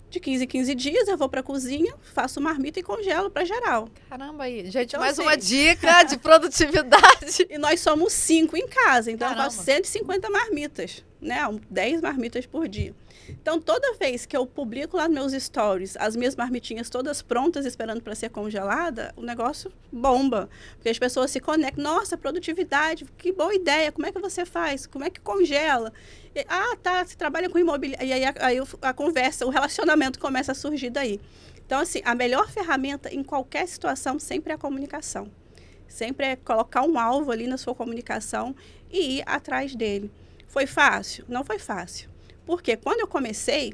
De 15 em 15 dias, eu vou para a cozinha, faço marmita e congelo para geral. Caramba aí. Gente, Então, mais assim, uma dica de produtividade. E nós somos 5 em casa, então Caramba. eu faço 150 marmitas. né? 10 marmitas por dia. Então, toda vez que eu publico lá nos meus stories as minhas marmitinhas todas prontas, esperando para ser congelada, o negócio bomba. Porque as pessoas se conectam. Nossa, produtividade, que boa ideia. Como é que você faz? Como é que congela? E, tá, você trabalha com imobiliário. E aí a conversa, o relacionamento começa a surgir daí. Então, assim, a melhor ferramenta em qualquer situação sempre é a comunicação. Sempre é colocar um alvo ali na sua comunicação e ir atrás dele. Foi fácil? Não foi fácil. Porque quando eu comecei,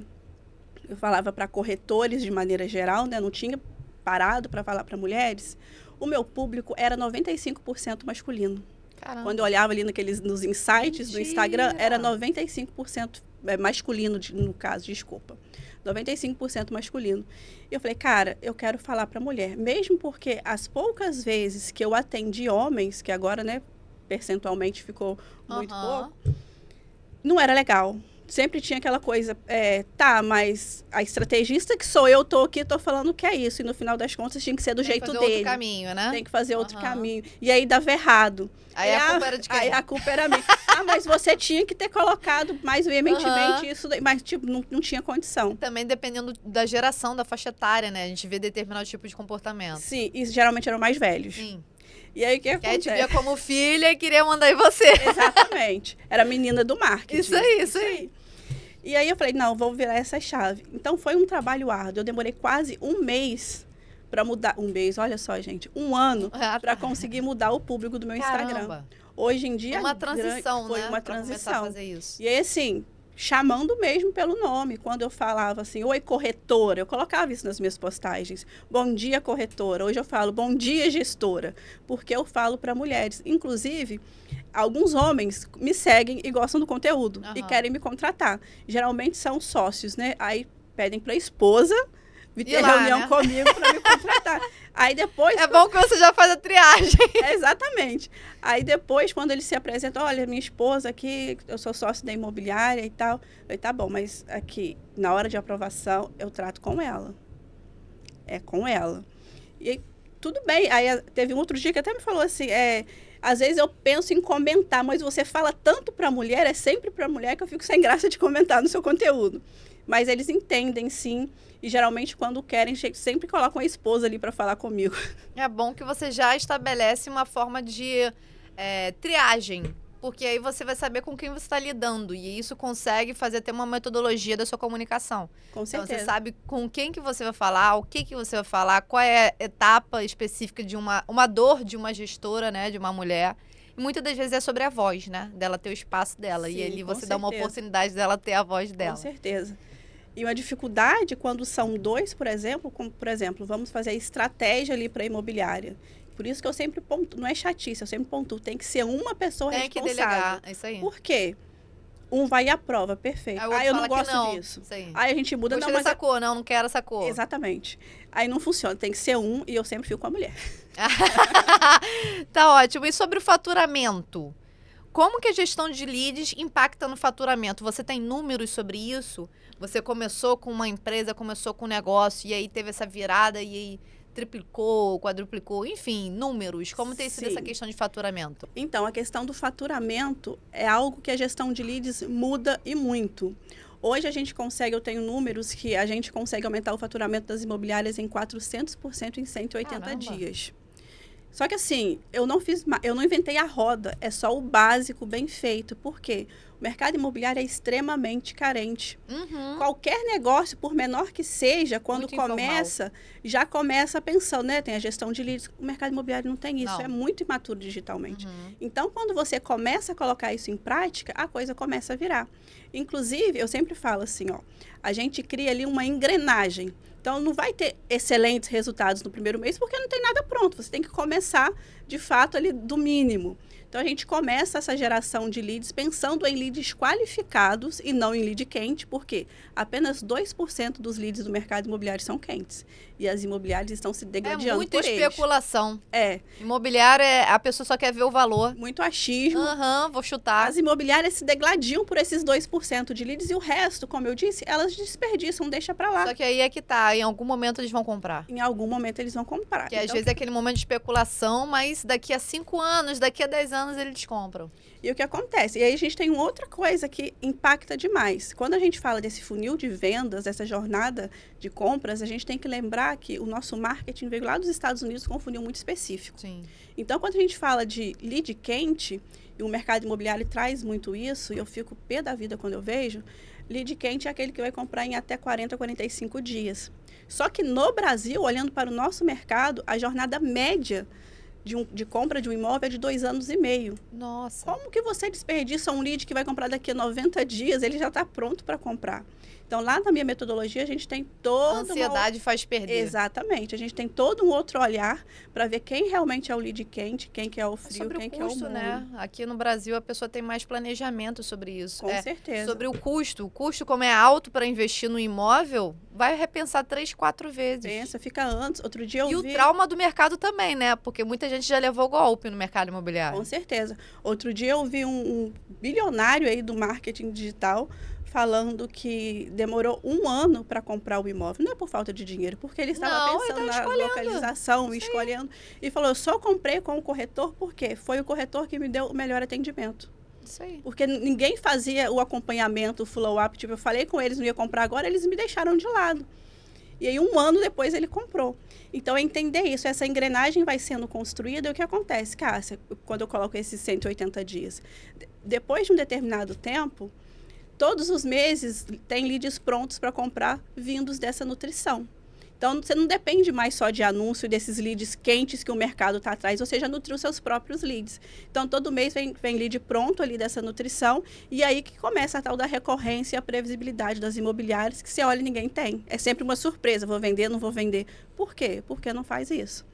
eu falava para corretores de maneira geral, né? Não tinha parado para falar para mulheres. O meu público era 95% masculino. Caramba. Quando eu olhava ali nos insights do Instagram, era 95% masculino, no caso, desculpa. 95% masculino. E eu falei, cara, eu quero falar para mulher. Mesmo porque as poucas vezes que eu atendi homens, que agora, né, percentualmente ficou muito pouco, não era legal. Sempre tinha aquela coisa, mas a estrategista que sou eu, tô aqui, tô falando que é isso. E no final das contas tinha que ser do jeito dele. Tem que fazer outro caminho, né? Tem que fazer outro caminho. E aí dava errado. Aí a culpa era de quem? Aí a culpa era minha. Mas você tinha que ter colocado mais veementemente isso daí. Mas, tipo, não tinha condição. Também dependendo da geração, da faixa etária, né? A gente vê determinado tipo de comportamento. Sim, e geralmente eram mais velhos. Sim. E aí o que acontece? Que aí te via como filha e queria mandar em você. Exatamente. Era a menina do marketing. Isso aí. E aí eu falei, não, vou virar essa chave. Então foi um trabalho árduo. Eu demorei quase um mês para mudar. Um mês, olha só, gente. Um ano para conseguir mudar o público do meu Instagram. Hoje em dia... Foi uma transição, foi né? Uma pra transição. Começar a fazer isso. E aí, assim, chamando mesmo pelo nome. Quando eu falava assim, oi, corretora. Eu colocava isso nas minhas postagens. Bom dia, corretora. Hoje eu falo, bom dia, gestora. Porque eu falo para mulheres. Inclusive, alguns homens me seguem e gostam do conteúdo. E querem me contratar. Geralmente são sócios, né? Aí pedem para a esposa ter reunião comigo para me contratar. Aí depois... É bom que você já faz a triagem. Exatamente. Aí depois, quando ele se apresenta, olha, minha esposa aqui, eu sou sócio da imobiliária e tal. Eu falei, tá bom, mas aqui, na hora de aprovação, eu trato com ela. É com ela. E aí, tudo bem. Aí teve um outro dia que até me falou assim, às vezes eu penso em comentar, mas você fala tanto para mulher, é sempre para mulher que eu fico sem graça de comentar no seu conteúdo. Mas eles entendem, sim. E geralmente, quando querem, sempre colocam a esposa ali para falar comigo. É bom que você já estabelece uma forma de triagem. Porque aí você vai saber com quem você está lidando. E isso consegue fazer até uma metodologia da sua comunicação. Com certeza. Então, você sabe com quem que você vai falar, o que você vai falar, qual é a etapa específica de uma dor de uma gestora, né, de uma mulher. E muitas das vezes é sobre a voz, né? Dela ter o espaço dela. Sim, e ali você dá uma oportunidade dela ter a voz dela. Com certeza. E uma dificuldade quando são dois, por exemplo, como, por exemplo, vamos fazer a estratégia ali para a imobiliária. Por isso que eu sempre pontuo, não é chatice, eu sempre pontuo, tem que ser uma pessoa responsável. Tem que delegar, é isso aí. Por quê? Um vai à prova, perfeito. Aí eu não gosto disso. Aí a gente muda. Gostei dessa cor, não quero essa cor. Exatamente. Aí não funciona, tem que ser um e eu sempre fico com a mulher. Tá ótimo. E sobre o faturamento? Como que a gestão de leads impacta no faturamento? Você tem números sobre isso? Você começou com uma empresa, começou com um negócio e aí teve essa virada e aí triplicou, quadruplicou, enfim, números. Como tem sido essa questão de faturamento? Então, a questão do faturamento é algo que a gestão de leads muda e muito. Hoje a gente consegue, eu tenho números que a gente consegue aumentar o faturamento das imobiliárias em 400% em 180 dias. Só que assim, eu não inventei a roda, é só o básico bem feito. Por quê? O mercado imobiliário é extremamente carente. Qualquer negócio, por menor que seja, quando começa, já começa pensando, né? Tem a gestão de leads. O mercado imobiliário não tem isso, é muito imaturo digitalmente. Então, quando você começa a colocar isso em prática, a coisa começa a virar. Inclusive, eu sempre falo assim, a gente cria ali uma engrenagem. Então, não vai ter excelentes resultados no primeiro mês, porque não tem nada pronto. Você tem que começar, de fato, ali do mínimo. Então, a gente começa essa geração de leads pensando em leads qualificados e não em lead quente, porque apenas 2% dos leads do mercado imobiliário são quentes. E as imobiliárias estão se degradando por eles. É muita especulação. É. Imobiliário, a pessoa só quer ver o valor. Muito achismo. Vou chutar. As imobiliárias se degladiam por esses 2% de leads e o resto, como eu disse, elas desperdiçam, deixa pra lá. Só que aí é que tá, em algum momento eles vão comprar. Em algum momento eles vão comprar. Que às vezes é aquele momento de especulação, mas daqui a 5 anos, daqui a 10 anos, anos eles compram. E o que acontece? E aí a gente tem uma outra coisa que impacta demais. Quando a gente fala desse funil de vendas, dessa jornada de compras, a gente tem que lembrar que o nosso marketing veio lá dos Estados Unidos com um funil muito específico. Sim. Então, quando a gente fala de lead quente, e o mercado imobiliário traz muito isso, e eu fico pé da vida quando eu vejo, lead quente é aquele que vai comprar em até 40, 45 dias. Só que no Brasil, olhando para o nosso mercado, a jornada média de compra de um imóvel é de 2 anos e meio. Nossa. Como que você desperdiça um lead que vai comprar daqui a 90 dias? Ele já está pronto para comprar. Então, lá na minha metodologia, a gente tem toda A ansiedade faz perder. Exatamente. A gente tem todo um outro olhar para ver quem realmente é o lead quente, quem que é o frio, Sobre quem o que é o custo, morno. né? Aqui no Brasil a pessoa tem mais planejamento sobre isso. Com certeza. Sobre o custo. O custo, como é alto para investir no imóvel, vai repensar 3, 4 vezes. Pensa, fica antes. Outro dia eu E vi... o trauma do mercado também, né? Porque muita gente já levou golpe no mercado imobiliário. Com certeza. Outro dia eu vi um bilionário aí do marketing digital falando que demorou 1 ano para comprar o imóvel. Não é por falta de dinheiro, porque ele estava Não, pensando ele na tava escolhendo. localização, escolhendo. E falou, eu só comprei com o corretor porque foi o corretor que me deu o melhor atendimento. Isso aí. Porque ninguém fazia o acompanhamento, o follow-up. Tipo, eu falei com eles, não ia comprar agora, eles me deixaram de lado. E aí, 1 ano depois, ele comprou. Então, é entender isso. Essa engrenagem vai sendo construída. E o que acontece, Cássia, quando eu coloco esses 180 dias? Depois de um determinado tempo, todos os meses tem leads prontos para comprar vindos dessa nutrição. Então, você não depende mais só de anúncio desses leads quentes que o mercado está atrás, você já nutriu seus próprios leads. Então, todo mês vem lead pronto ali dessa nutrição, e aí que começa a tal da recorrência e a previsibilidade das imobiliárias, que você olha e ninguém tem. É sempre uma surpresa, vou vender, não vou vender. Por quê? Porque não faz isso.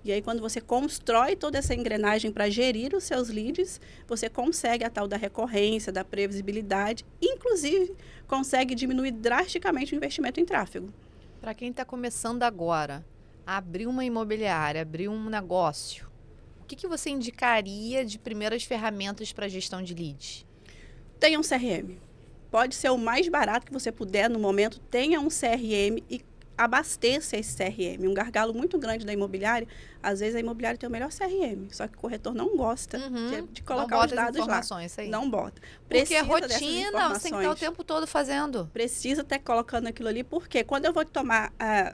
E aí, quando você constrói toda essa engrenagem para gerir os seus leads, você consegue a tal da recorrência, da previsibilidade, inclusive consegue diminuir drasticamente o investimento em tráfego. Para quem está começando agora, abrir uma imobiliária, abrir um negócio, o que você indicaria de primeiras ferramentas para gestão de leads? Tenha um CRM. Pode ser o mais barato que você puder no momento, tenha um CRM e abasteça esse CRM. Um gargalo muito grande da imobiliária, às vezes a imobiliária tem o melhor CRM, só que o corretor não gosta de colocar os dados lá. Isso aí. Não bota. Porque é rotina, você tem que estar o tempo todo fazendo. Precisa estar colocando aquilo ali, porque quando eu vou tomar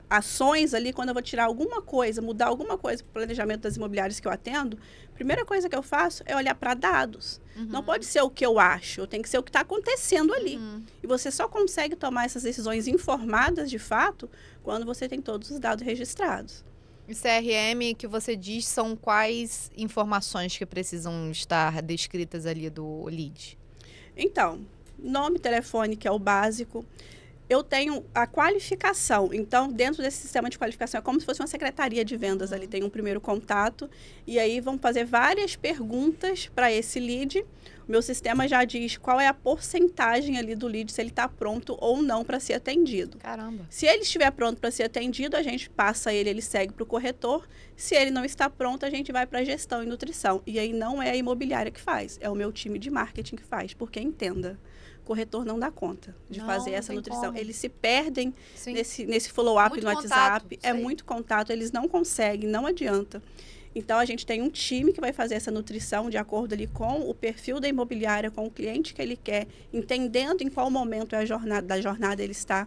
ações ali, quando eu vou tirar alguma coisa, mudar alguma coisa para o planejamento das imobiliárias que eu atendo, a primeira coisa que eu faço é olhar para dados. Não pode ser o que eu acho, tem que ser o que está acontecendo ali. E você só consegue tomar essas decisões informadas, de fato, quando você tem todos os dados registrados. E CRM que você diz são quais informações que precisam estar descritas ali do lead? Então, nome, telefone, que é o básico. Eu tenho a qualificação. Então, dentro desse sistema de qualificação, é como se fosse uma secretaria de vendas ali. Tem um primeiro contato e aí vão fazer várias perguntas para esse lead. O meu sistema já diz qual é a porcentagem ali do lead, se ele está pronto ou não para ser atendido. Caramba. Se ele estiver pronto para ser atendido, a gente passa ele segue para o corretor. Se ele não está pronto, a gente vai para a gestão e nutrição. E aí não é a imobiliária que faz, é o meu time de marketing que faz, porque entenda. O corretor não dá conta de fazer essa nutrição. Como. Eles se perdem Sim. nesse follow-up Muito no WhatsApp. contato, É sei. muito contato, eles não conseguem, não adianta. Então, a gente tem um time que vai fazer essa nutrição de acordo ali com o perfil da imobiliária, com o cliente que ele quer, entendendo em qual momento da jornada ele está.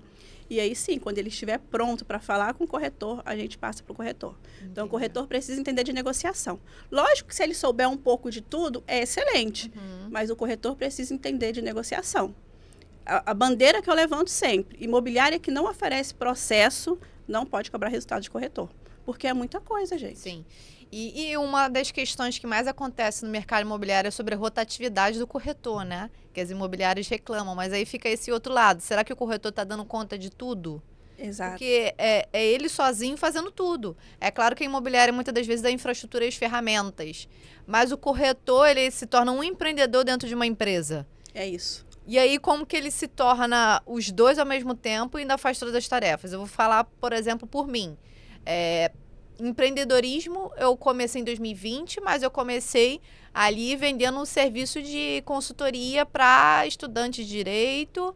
E aí, sim, quando ele estiver pronto para falar com o corretor, a gente passa para o corretor. Entendi. Então, o corretor precisa entender de negociação. Lógico que se ele souber um pouco de tudo, é excelente. Mas o corretor precisa entender de negociação. A bandeira que eu levanto sempre, imobiliária que não oferece processo, não pode cobrar resultado de corretor. Porque é muita coisa, gente. Sim. E uma das questões que mais acontece no mercado imobiliário é sobre a rotatividade do corretor, né? Que as imobiliárias reclamam, mas aí fica esse outro lado. Será que o corretor está dando conta de tudo? Exato. Porque é ele sozinho fazendo tudo. É claro que a imobiliária muitas das vezes dá infraestrutura e as ferramentas, mas o corretor ele se torna um empreendedor dentro de uma empresa. É isso. E aí, como que ele se torna os dois ao mesmo tempo e ainda faz todas as tarefas? Eu vou falar, por exemplo, por mim. Empreendedorismo, eu comecei em 2020, mas eu comecei ali vendendo um serviço de consultoria para estudantes de direito,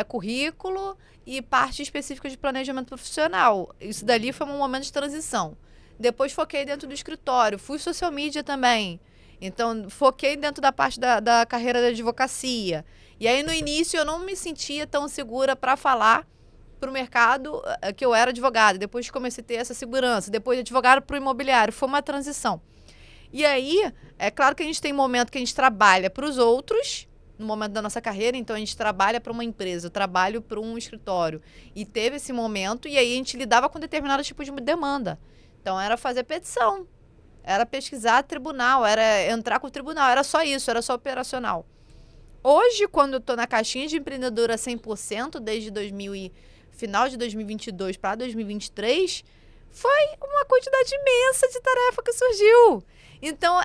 currículo e parte específica de planejamento profissional. Isso dali foi um momento de transição. Depois foquei dentro do escritório, fui social media também. Então, foquei dentro da parte da carreira da advocacia. E aí, no início, eu não me sentia tão segura para falar para o mercado que eu era advogada. Depois comecei a ter essa segurança. Depois, advogada para o imobiliário. Foi uma transição. E aí, é claro que a gente tem momento que a gente trabalha para os outros, no momento da nossa carreira. Então, a gente trabalha para uma empresa, eu trabalho para um escritório. E teve esse momento, e aí a gente lidava com determinado tipo de demanda. Então, era fazer petição. Era pesquisar tribunal, era entrar com o tribunal. Era só isso, era só operacional. Hoje, quando eu estou na caixinha de empreendedora 100%, desde final de 2022 para 2023, foi uma quantidade imensa de tarefa que surgiu. Então,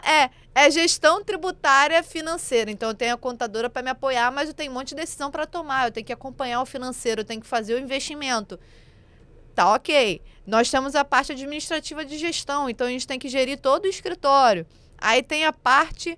é gestão tributária financeira. Então, eu tenho a contadora para me apoiar, mas eu tenho um monte de decisão para tomar. Eu tenho que acompanhar o financeiro, eu tenho que fazer o investimento. Tá, ok. Nós temos a parte administrativa de gestão, então a gente tem que gerir todo o escritório. Aí tem a parte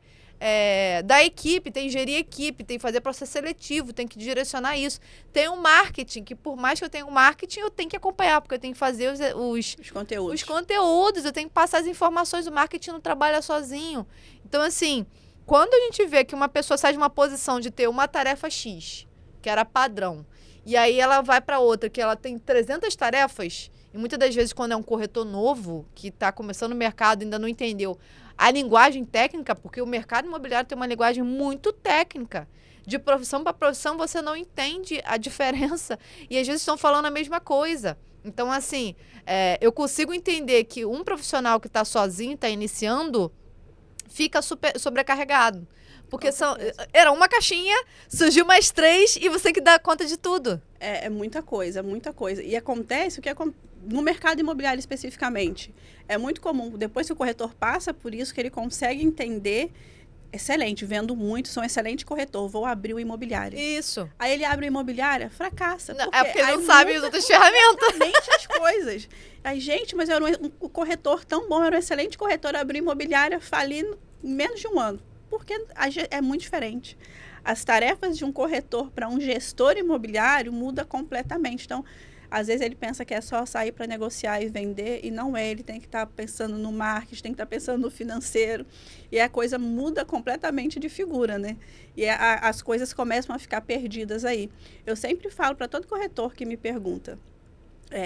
da equipe, tem que gerir a equipe, tem que fazer processo seletivo, tem que direcionar isso. Tem o marketing, que por mais que eu tenha o marketing, eu tenho que acompanhar, porque eu tenho que fazer os conteúdos, eu tenho que passar as informações, o marketing não trabalha sozinho. Então, assim, quando a gente vê que uma pessoa sai de uma posição de ter uma tarefa X, que era padrão, e aí ela vai para outra, que ela tem 300 tarefas, e muitas das vezes quando é um corretor novo, que está começando no mercado, ainda não entendeu a linguagem técnica, porque o mercado imobiliário tem uma linguagem muito técnica. De profissão para profissão, você não entende a diferença, e às vezes estão falando a mesma coisa. Então, assim, eu consigo entender que um profissional que está sozinho, está iniciando, fica sobrecarregado. Porque era uma caixinha, surgiu mais 3 e você tem que dar conta de tudo. É muita coisa, muita coisa. E acontece o que no mercado imobiliário especificamente. É muito comum, depois que o corretor passa por isso, que ele consegue entender, excelente, vendo muito, sou um excelente corretor, vou abrir o imobiliário. Isso. Aí ele abre o imobiliário, fracassa. Porque ele não sabe as outras ferramentas. Exatamente as coisas. Aí, gente, mas eu era um corretor tão bom, eu era um excelente corretor, abri imobiliária, fali em menos de um ano. Porque é muito diferente. As tarefas de um corretor para um gestor imobiliário muda completamente. Então, às vezes ele pensa que é só sair para negociar e vender, e não é. Ele tem que estar pensando no marketing, tem que estar pensando no financeiro. E a coisa muda completamente de figura, né? E as coisas começam a ficar perdidas aí. Eu sempre falo para todo corretor que me pergunta,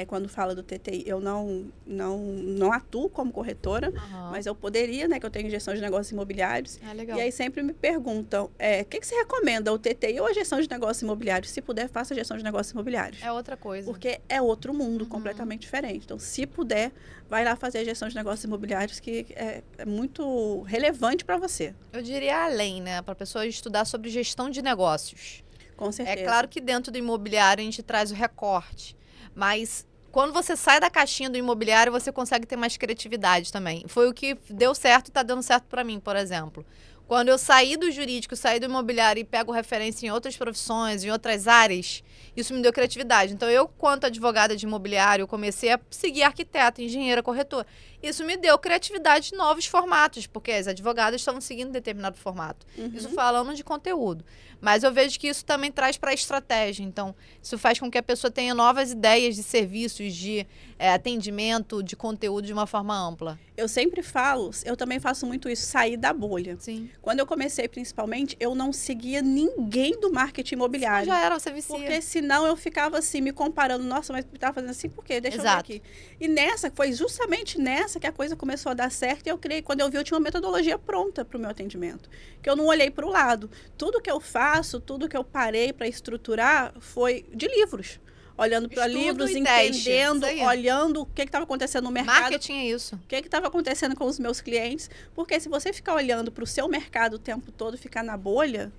quando fala do TTI, eu não atuo como corretora, mas eu poderia, né, que eu tenho gestão de negócios imobiliários. Legal. E aí sempre me perguntam, o que você recomenda, o TTI ou a gestão de negócios imobiliários? Se puder, faça a gestão de negócios imobiliários. É outra coisa. Porque é outro mundo, completamente diferente. Então, se puder, vai lá fazer a gestão de negócios imobiliários, que é muito relevante para você. Eu diria além, né, para a pessoa estudar sobre gestão de negócios. Com certeza. É claro que dentro do imobiliário a gente traz o recorte. Mas quando você sai da caixinha do imobiliário, você consegue ter mais criatividade também. Foi o que deu certo e está dando certo para mim, por exemplo. Quando eu saí do jurídico, saí do imobiliário e pego referência em outras profissões, em outras áreas, isso me deu criatividade. Então, eu, quanto advogada de imobiliário, comecei a seguir arquiteta, engenheira, corretora. Isso me deu criatividade de novos formatos, porque as advogadas estavam seguindo determinado formato. Isso falando de conteúdo. Mas eu vejo que isso também traz para a estratégia. Então, isso faz com que a pessoa tenha novas ideias de serviços, de atendimento, de conteúdo de uma forma ampla. Eu sempre falo, eu também faço muito isso, sair da bolha. Sim. Quando eu comecei, principalmente, eu não seguia ninguém do marketing imobiliário. Já era, você vicia. Porque senão eu ficava assim, me comparando. Nossa, mas estava fazendo assim por quê? Deixa eu ver aqui. E foi justamente nessa que a coisa começou a dar certo. E eu criei, quando eu vi, eu tinha uma metodologia pronta para o meu atendimento. Que eu não olhei para o lado. Tudo que eu faço, tudo que eu parei para estruturar foi de livros. Olhando para livros, entendendo, olhando o que estava acontecendo no mercado. Marketing é isso. O que estava acontecendo com os meus clientes. Porque se você ficar olhando para o seu mercado o tempo todo, ficar na bolha,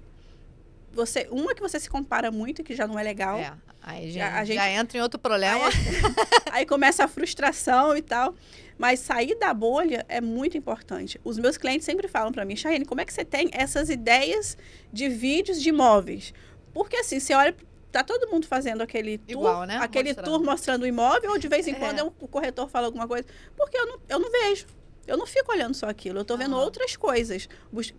que você se compara muito, que já não é legal. Aí já entra em outro problema. Aí começa a frustração e tal. Mas sair da bolha é muito importante. Os meus clientes sempre falam para mim, Chayane, como é que você tem essas ideias de vídeos de imóveis? Porque assim, você olha... Tá todo mundo fazendo aquele tour, igual, né? tour mostrando o imóvel, ou de vez em quando o corretor fala alguma coisa. Porque eu não vejo. Eu não fico olhando só aquilo. Eu estou vendo outras coisas,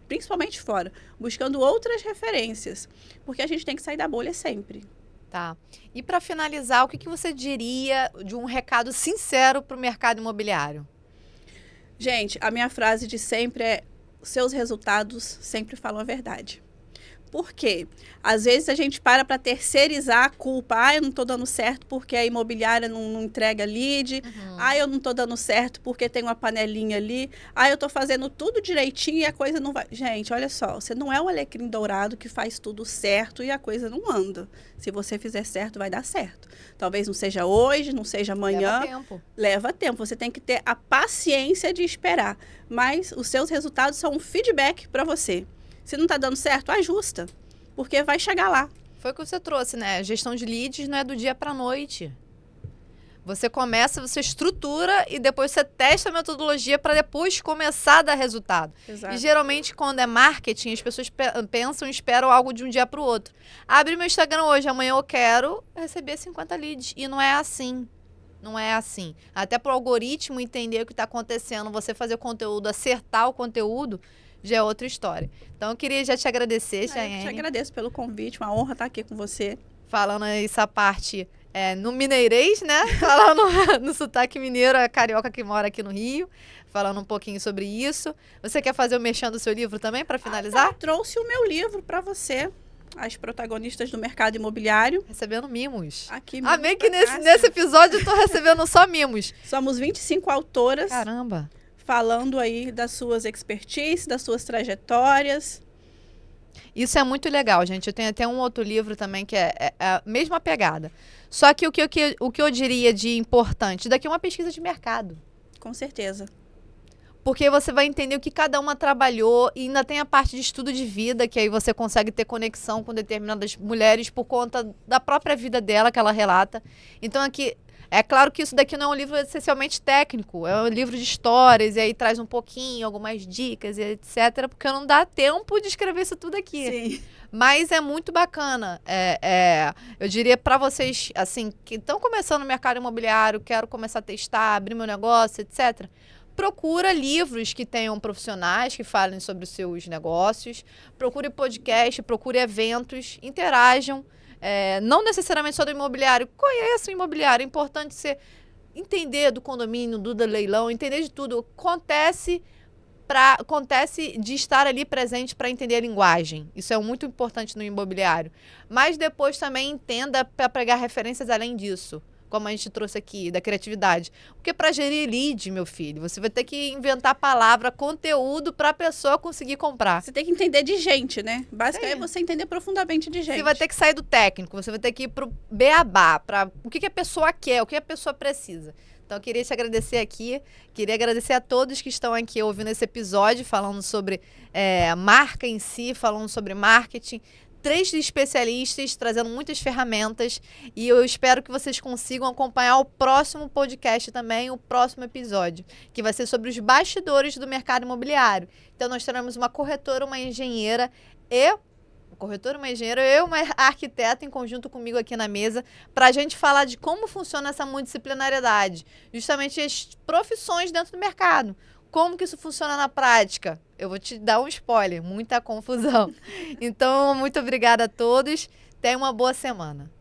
principalmente fora. Buscando outras referências. Porque a gente tem que sair da bolha sempre. Tá. E para finalizar, o que você diria de um recado sincero para o mercado imobiliário? Gente, a minha frase de sempre é: seus resultados sempre falam a verdade. Por quê? Às vezes a gente para terceirizar a culpa. Ah, eu não estou dando certo porque a imobiliária não entrega lead. Ah, eu não estou dando certo porque tem uma panelinha ali. Ah, eu estou fazendo tudo direitinho e a coisa não vai... Gente, olha só, você não é o alecrim dourado que faz tudo certo e a coisa não anda. Se você fizer certo, vai dar certo. Talvez não seja hoje, não seja amanhã. Leva tempo. Leva tempo. Você tem que ter a paciência de esperar. Mas os seus resultados são um feedback para você. Se não está dando certo, ajusta, porque vai chegar lá. Foi o que você trouxe, né? Gestão de leads não é do dia para a noite. Você começa, você estrutura e depois você testa a metodologia para depois começar a dar resultado. Exato. E geralmente, quando é marketing, as pessoas pensam e esperam algo de um dia para o outro. Abri meu Instagram hoje, amanhã eu quero receber 50 leads. E não é assim. Não é assim. Até para o algoritmo entender o que está acontecendo, você fazer o conteúdo, acertar o conteúdo, já é outra história. Então, eu queria já te agradecer, Chayane. Eu te agradeço pelo convite, uma honra estar aqui com você. Falando essa parte no mineirês, né? Falando no sotaque mineiro, a carioca que mora aqui no Rio. Falando um pouquinho sobre isso. Você quer fazer o merchan do seu livro também, para finalizar? Trouxe o meu livro para você. As protagonistas do mercado imobiliário. Recebendo mimos. Aqui, Amém que nesse episódio eu tô recebendo só mimos. Somos 25 autoras. Caramba. Falando aí das suas expertise, das suas trajetórias. Isso é muito legal, gente. Eu tenho até um outro livro também que é a mesma pegada. Só que o que eu diria de importante, daqui é uma pesquisa de mercado. Com certeza. Porque você vai entender o que cada uma trabalhou e ainda tem a parte de estudo de vida, que aí você consegue ter conexão com determinadas mulheres por conta da própria vida dela que ela relata. Então aqui... É claro que isso daqui não é um livro essencialmente técnico, é um livro de histórias, e aí traz um pouquinho, algumas dicas, e etc., porque não dá tempo de escrever isso tudo aqui. Sim. Mas é muito bacana. Eu diria para vocês, assim, que estão começando no mercado imobiliário, quero começar a testar, abrir meu negócio, etc., procura livros que tenham profissionais que falem sobre os seus negócios, procure podcast, procure eventos, interajam. Não necessariamente só do imobiliário, conheça o imobiliário, é importante você entender do condomínio, do leilão, entender de tudo. Acontece de estar ali presente para entender a linguagem, isso é muito importante no imobiliário, mas depois também entenda para pegar referências além disso, como a gente trouxe aqui, da criatividade. Porque para gerir lead, meu filho, você vai ter que inventar palavra, conteúdo para a pessoa conseguir comprar. Você tem que entender de gente, né? Basicamente é você entender profundamente de gente. Você vai ter que sair do técnico, você vai ter que ir pro beabá, para o que a pessoa quer, o que a pessoa precisa. Então, eu queria te agradecer aqui, queria agradecer a todos que estão aqui ouvindo esse episódio, falando sobre marca em si, falando sobre marketing. 3 especialistas trazendo muitas ferramentas e eu espero que vocês consigam acompanhar o próximo podcast também, o próximo episódio, que vai ser sobre os bastidores do mercado imobiliário. Então nós teremos uma corretora, uma engenheira e uma arquiteta em conjunto comigo aqui na mesa para a gente falar de como funciona essa multidisciplinariedade, justamente as profissões dentro do mercado. Como que isso funciona na prática? Eu vou te dar um spoiler, muita confusão. Então, muito obrigada a todos. Tenha uma boa semana.